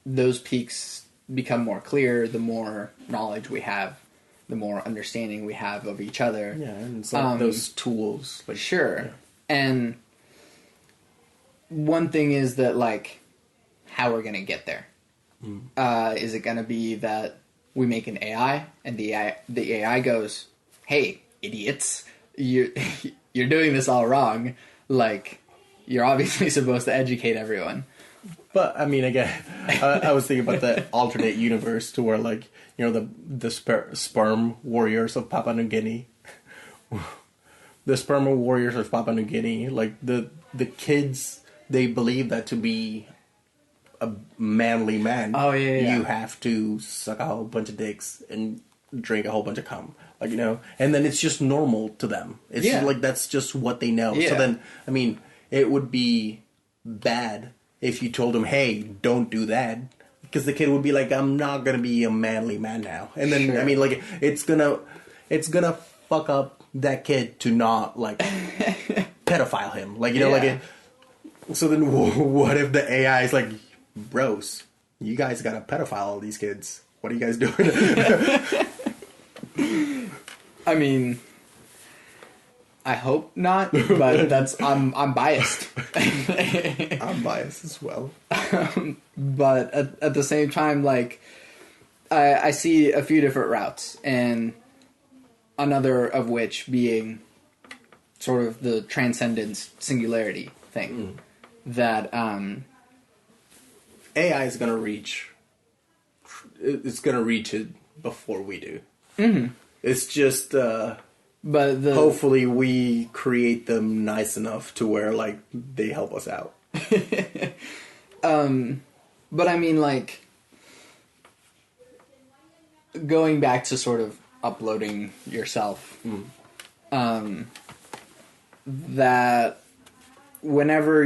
those peaks become more clear the more knowledge we have, the more understanding we have of each other. Yeah, and it's like those tools. Like, sure. Yeah. And one thing is that, like, how we're going to get there. Is it going to be that we make an AI and the AI goes, hey, idiots, you're doing this all wrong. Like, you're obviously supposed to educate everyone. But, I mean, again, I was thinking about the alternate universe to where, like, the sperm warriors of Papua New Guinea. The sperm warriors of Papua New Guinea, like, the kids, they believe that to be a manly man, you have to suck a whole bunch of dicks and drink a whole bunch of cum. Like, and then it's just normal to them. It's just, like, that's just what they know. Yeah. So then, I mean, it would be bad if you told them, hey, don't do that. Because the kid would be like, I'm not going to be a manly man now. And then, I mean, like, it's gonna fuck up that kid to not, like, pedophile him. Like, like, so then what if the AI is like, bros, you guys got to pedophile all these kids. What are you guys doing? I mean, I hope not, but I'm biased. I'm biased as well. But at the same time, like, I see a few different routes, and another of which being sort of the transcendence singularity thing. That AI is going to reach... It's going to reach it before we do. It's just... but hopefully we create them nice enough to where, like, they help us out. But I mean, like, going back to sort of uploading yourself, that whenever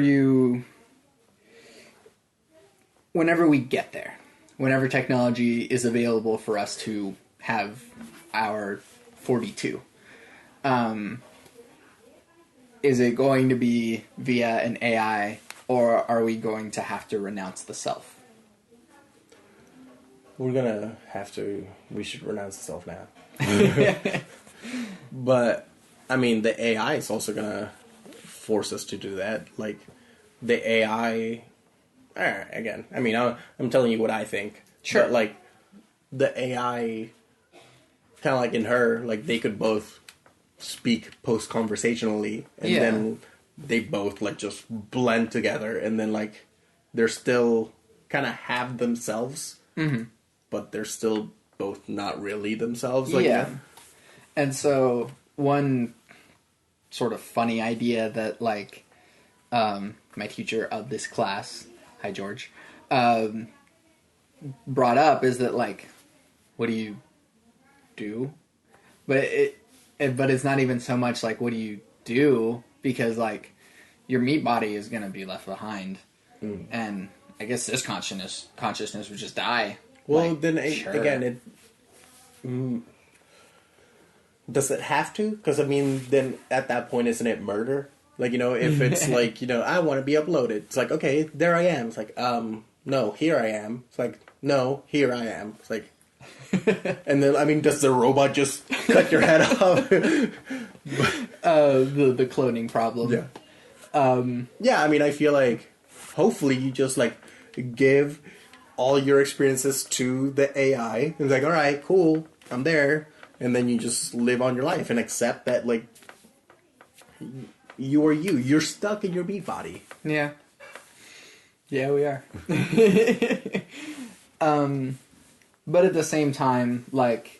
we get there, whenever technology is available for us to have our 42, is it going to be via an AI, or are we going to have to renounce the self? We're gonna have to... We should renounce the self now. But, I mean, the AI is also gonna force us to do that. Like, the AI... Again, I mean, I'm telling you what I think. Sure. But, like, the AI... Kind of like in Her, like, they could both speak post-conversationally, and then they both, like, just blend together, and then, like, they're still kind of have themselves, but they're still both not really themselves. Like, And so, one sort of funny idea that, like, my teacher of this class, hi George, brought up is that, like, what do you do? But it's not even so much like, what do you do? Because, like, your meat body is going to be left behind. And I guess this consciousness would just die. Well, like, then, sure. again, does it have to? Because, I mean, then at that point, isn't it murder? Like, you know, if it's like, you know, I want to be uploaded. It's like, okay, there I am. It's like, no, here I am. It's like, no, here I am. It's like... And then, I mean, does the robot just cut your head off? The cloning problem. Yeah. Yeah, I mean, I feel like hopefully you just, like, give all your experiences to the AI. It's like, all right, cool, I'm there. And then you just live on your life and accept that, like, you are you. You're stuck in your meat body. Yeah. Yeah, we are. But at the same time, like...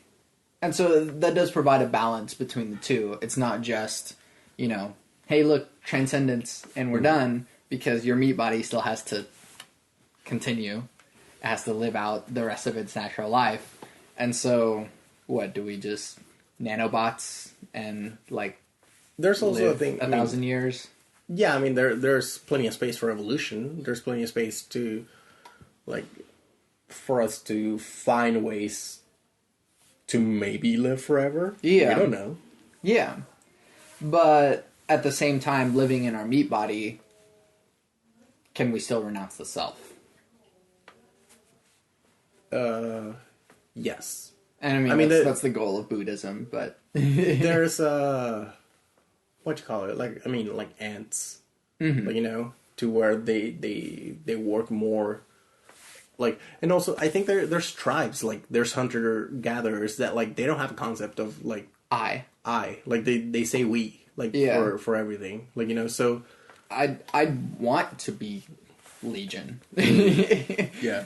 And so that does provide a balance between the two. It's not just, you know, hey, look, transcendence, and we're done, because your meat body still has to continue. It has to live out the rest of its natural life. And so, what, do we just nanobots and, like, there's also live a thing... 1,000 years? Yeah, I mean, there's plenty of space for evolution. There's plenty of space to, like... for us to find ways to maybe live forever. Yeah. I don't know. Yeah. But at the same time, living in our meat body, can we still renounce the self? Yes. And I mean that's the goal of Buddhism, but... There's, what you call it? Like, I mean, like ants. Like, you know, to where they work more... Like, and also, I think there's tribes, like, there's hunter-gatherers that, like, they don't have a concept of, like... I. Like, they say we, like, for everything. Like, you know, so... I'd want to be Legion. Yeah.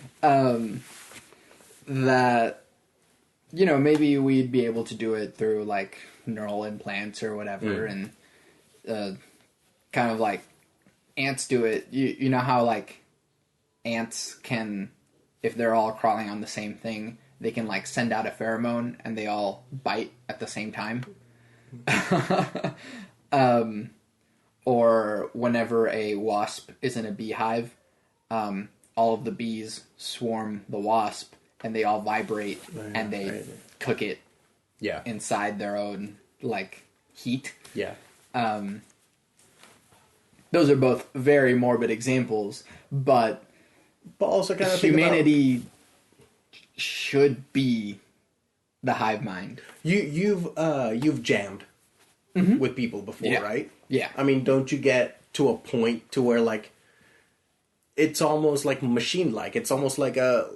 That, you know, maybe we'd be able to do it through, like, neural implants or whatever, and kind of, like, ants do it. You know how, like, ants can... If they're all crawling on the same thing, they can, like, send out a pheromone and they all bite at the same time. Or whenever a wasp is in a beehive, all of the bees swarm the wasp and they all vibrate and they cook it inside their own, like, heat. Yeah. Those are both very morbid examples, but also kind of humanity should be the hive mind. You've jammed with people before, right? Yeah. I mean, don't you get to a point to where, like, it's almost like machine-like. It's almost like a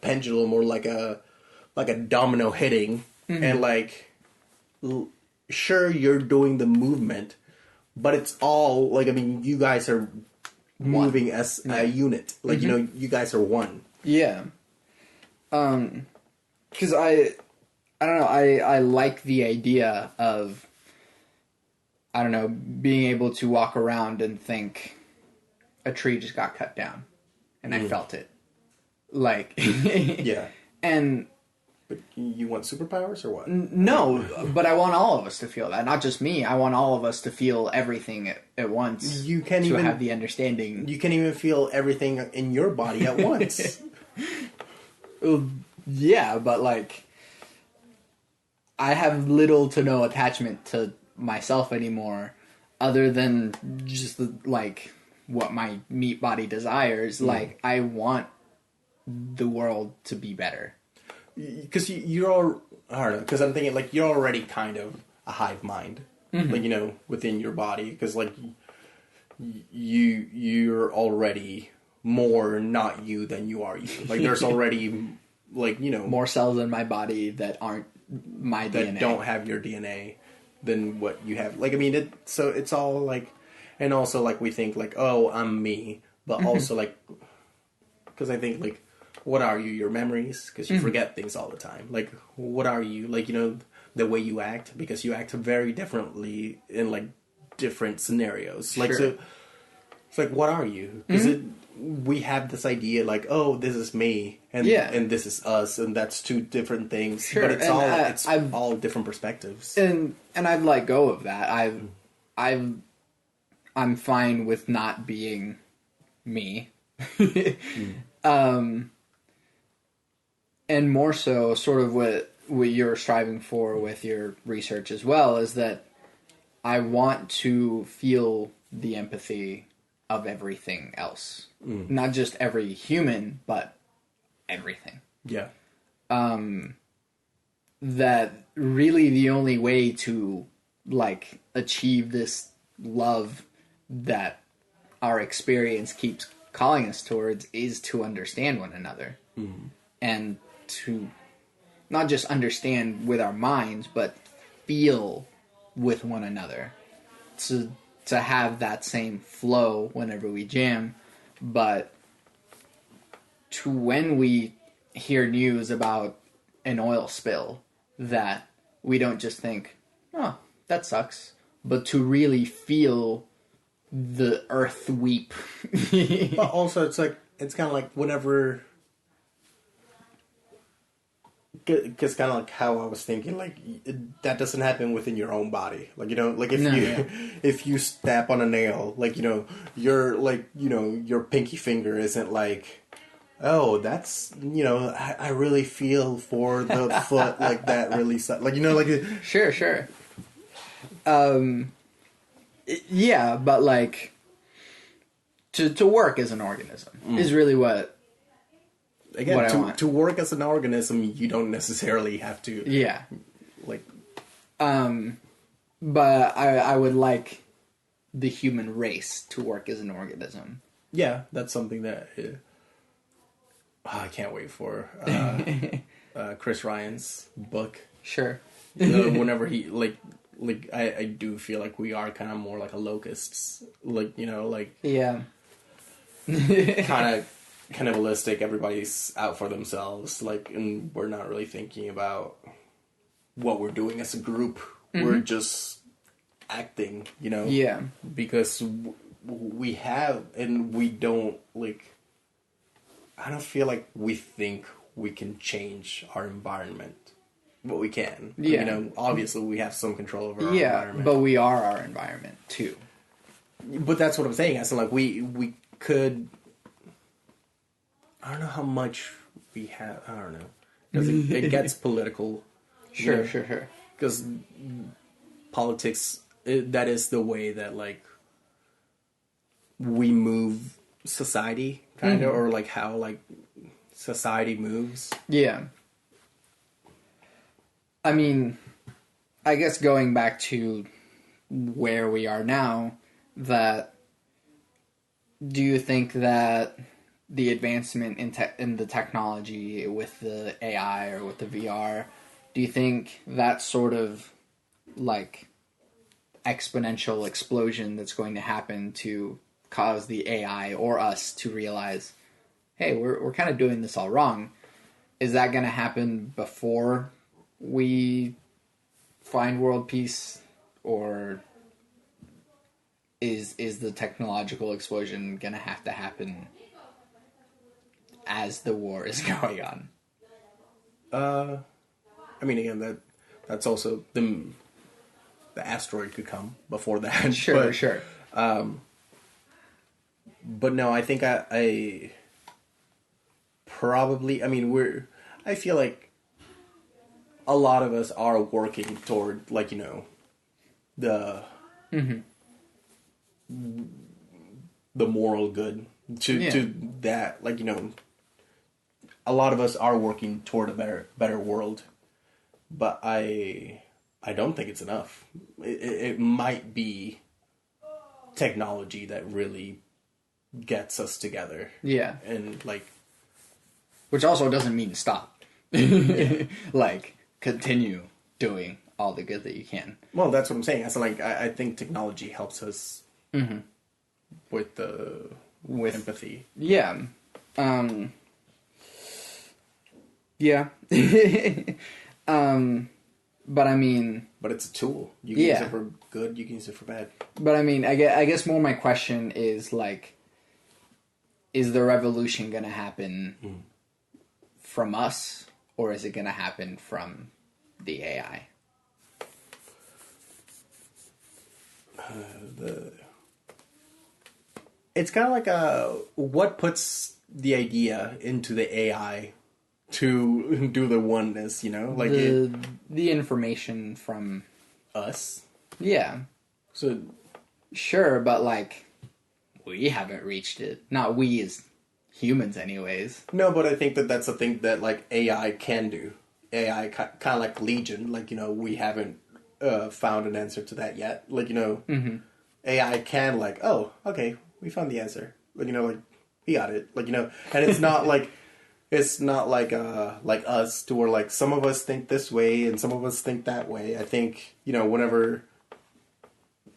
pendulum or like a domino hitting, and, like, sure, you're doing the movement, but it's all like, I mean, you guys are moving as a unit. Like, you know, you guys are one. Yeah. Because I don't know, I like the idea of, I don't know, being able to walk around and think a tree just got cut down and I felt it. Like, Yeah. And But you want superpowers or what? no, but I want all of us to feel that. Not just me. I want all of us to feel everything at once. You can't to even have the understanding. You can't even feel everything in your body at once. Well, yeah, but like, I have little to no attachment to myself anymore, other than just like what my meat body desires. Like, I want the world to be better. Because you're all, I don't know, because I'm thinking, like, you're already kind of a hive mind. Like, you know, within your body. Because, like, you're already more not you than you are you. Like, there's already, like, you know, More cells in my body that aren't my that DNA. don't have your DNA than what you have. Like, I mean, so it's all, like, and also, like, we think, like, oh, I'm me. But also, like, because I think, like, what are you? Your memories? Because you forget things all the time. Like, what are you? Like, you know, the way you act? Because you act very differently in, like, different scenarios. Like, so, it's like, what are you? Because we have this idea, like, oh, this is me, and this is us, and that's two different things. Sure. But it's And all different perspectives. And I've let go of that. I'm fine with not being me. And more so, sort of what you're striving for with your research as well, is that I want to feel the empathy of everything else. Not just every human, but everything. Yeah. That really the only way to, like, achieve this love that our experience keeps calling us towards is to understand one another. And to not just understand with our minds, but feel with one another. To have that same flow whenever we jam, but to when we hear news about an oil spill, that we don't just think, oh, that sucks, but to really feel the earth weep. But also, it's like, it's kind of like whenever, because kind of like how I was thinking, like, that doesn't happen within your own body. Like, you know, like if if you step on a nail, like, you know, your pinky finger isn't like, oh, that's, you know, I really feel for the foot, like, that really sucks. Like, you know, like... Sure. Yeah, but, like, to work as an organism is really what... Again, what I want. To work as an organism, you don't necessarily have to... Yeah. Like... But I would like the human race to work as an organism. Yeah, that's something that... I can't wait for Chris Ryan's book. Sure. Whenever he I do feel like we are kind of more like a locusts, like, you know, like, Yeah. kind of cannibalistic. Everybody's out for themselves, like, and we're not really thinking about what we're doing as a group. We're just acting, you know. Yeah. Because we have, and we don't, like, I don't feel like we think we can change our environment. But we can. Yeah. You know, obviously we have some control over our environment. But we are our environment, too. But that's what I'm saying. So, like, we could... I don't know how much we have... I don't know. Because it gets political. Sure. Because politics, that is the way that, like, we move society, kind of, or, like, how, like, society moves. Yeah. I mean, I guess going back to where we are now, that do you think that the advancement in the technology with the AI or with the VR, do you think that sort of like exponential explosion that's going to happen to cause the AI or us to realize, hey, we're kind of doing this all wrong. Is that going to happen before we find world peace, or is the technological explosion going to have to happen as the war is going on? I mean, again, that's also the asteroid could come before that. Sure, sure. But no, I think I probably. I mean, I feel like a lot of us are working toward, like, the the moral good to that, like, a lot of us are working toward a better world, but I don't think it's enough. It might be technology that really gets us together. Yeah. And, like... Which also doesn't mean stop. Yeah. Like, continue doing all the good that you can. Well, that's what I'm saying. So, like, I think technology helps us with empathy. Yeah. Yeah. But I mean... But it's a tool. You can use it for good, you can use it for bad. But I mean, I guess more my question is, like, is the revolution going to happen from us, or is it going to happen from the AI? It's kind of like what puts the idea into the AI to do the oneness, like the information from us. Yeah. So sure, but like we haven't reached it. Not we as humans, anyways. No, but I think that's a thing that, like, AI can do. AI kind of like Legion, like, we haven't found an answer to that yet. Like, AI can, like, oh, okay, we found the answer. Like, like, we got it. Like, and it's not like like us, to where, like, some of us think this way and some of us think that way. I think, whenever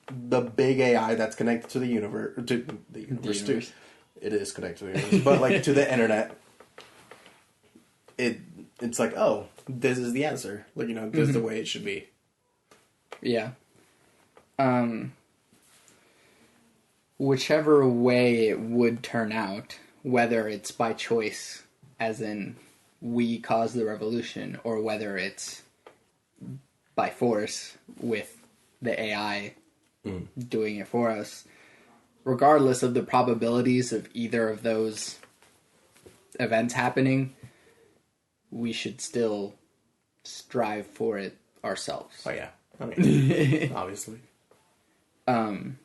the big AI that's connected to the universe, it is connected to the universe, but, like, to the internet, it's like, oh, this is the answer. Like, this is the way it should be. Yeah. Whichever way it would turn out, whether it's by choice, as in we caused the revolution, or whether it's by force with the AI doing it for us, regardless of the probabilities of either of those events happening, we should still strive for it ourselves. Oh, yeah. I mean, obviously. I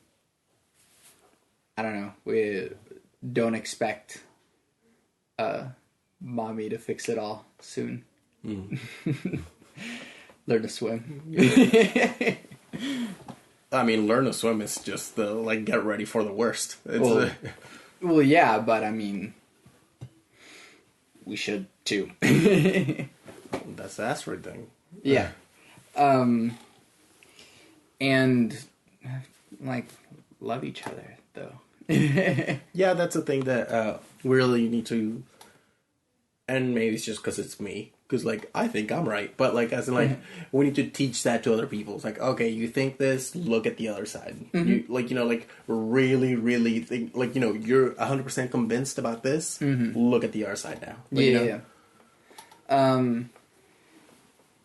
don't know. We don't expect mommy to fix it all soon. Learn to swim. I mean, learn to swim is just the, like, get ready for the worst. Well, yeah, but I mean, we should too. That's the asteroid thing. Yeah. And, like, love each other, though. Yeah, that's a thing that we really need to, and maybe it's just because it's me, because, like, I think I'm right, but, like, as in, like, we need to teach that to other people. It's like, okay, you think this, look at the other side. You, like, like, really, really think, like, you're 100% convinced about this, look at the other side now. Like, yeah.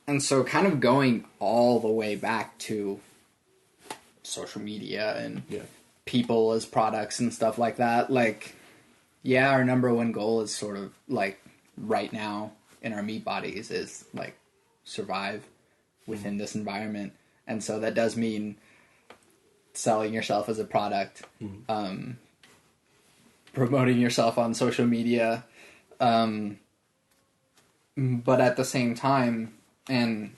And so kind of going all the way back to social media and people as products and stuff like that, like, yeah, our number one goal is sort of, like, right now in our meat bodies is, like, survive within this environment. And so that does mean selling yourself as a product, promoting yourself on social media, but at the same time, and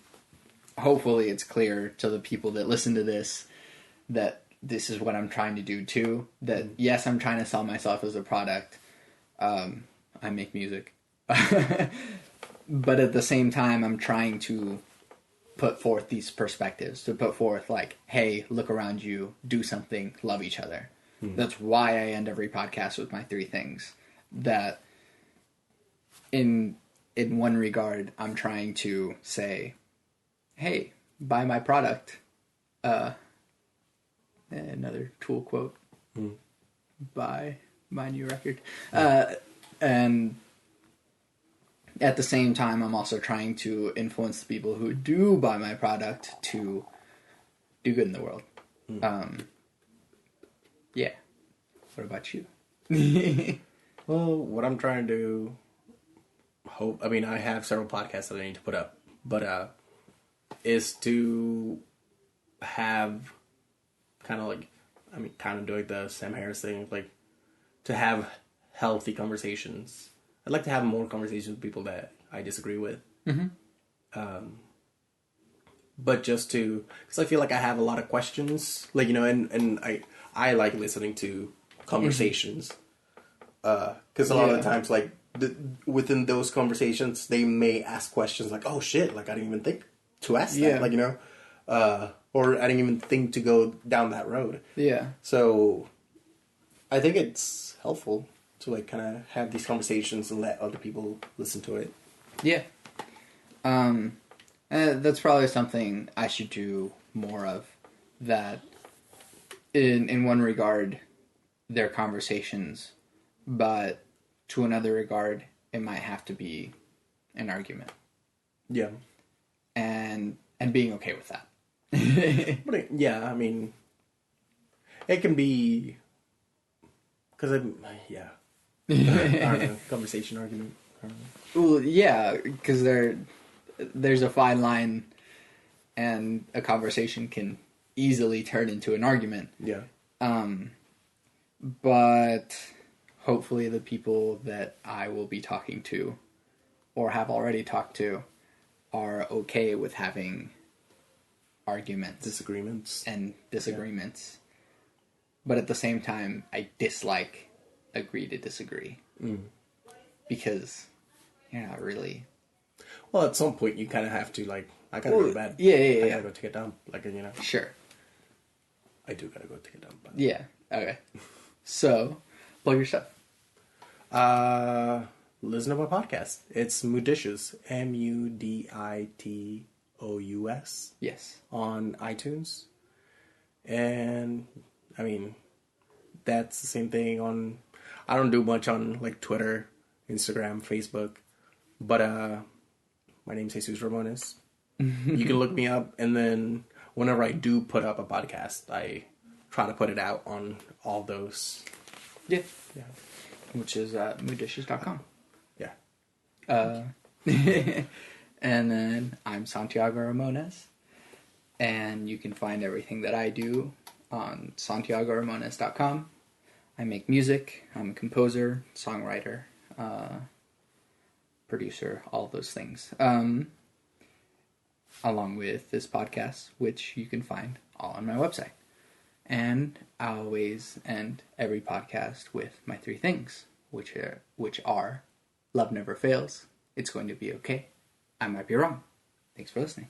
hopefully it's clear to the people that listen to this that this is what I'm trying to do too, that yes, I'm trying to sell myself as a product. I make music. But at the same time, I'm trying to put forth these perspectives, to put forth like, hey, look around you, do something, love each other. That's why I end every podcast with my 3 things. That in one regard, I'm trying to say, hey, buy my product. Another Tool quote. Buy my new record. And at the same time, I'm also trying to influence the people who do buy my product to do good in the world. Yeah. What about you? Well, what I'm trying to I have several podcasts that I need to put up, but is to have kind of doing the Sam Harris thing, like to have healthy conversations. I'd like to have more conversations with people that I disagree with. But just because I feel like I have a lot of questions, like, and I like listening to conversations. Because a lot of the times, like, within those conversations, they may ask questions like, oh shit, like I didn't even think to ask that, like, or I didn't even think to go down that road. Yeah. So I think it's helpful to like kind of have these conversations and let other people listen to it. Yeah. That's probably something I should do more of. That in one regard, they're conversations, but to another regard, it might have to be an argument. Yeah. And being okay with that. But I mean, it can be because I don't know, conversation argument. I don't know. Well, yeah, because there's a fine line, and a conversation can easily turn into an argument. Yeah. But hopefully the people that I will be talking to, or have already talked to, are okay with having arguments. Disagreements. Yeah. But at the same time, I dislike agree to disagree. Because you're not really... Well, at some point you kind of have to, like, I gotta go to bed. Yeah. I gotta go take a dump. Like, Sure. I do gotta go take a dump. But... Yeah, okay. So, plug your stuff. Listen to my podcast. It's Muditious. Muditous. Yes. On iTunes. And, I mean, that's the same thing on... I don't do much on, like, Twitter, Instagram, Facebook. But, my name's Jesus Ramones. You can look me up, and then whenever I do put up a podcast, I try to put it out on all those. Yeah. Which is muditious.com. Yeah. And then I'm Santiago Ramones. And you can find everything that I do on santiagoramones.com. I make music. I'm a composer, songwriter, producer, all those things. Along with this podcast, which you can find all on my website. And I always end every podcast with my 3 things, which are love never fails, it's going to be okay, I might be wrong. Thanks for listening.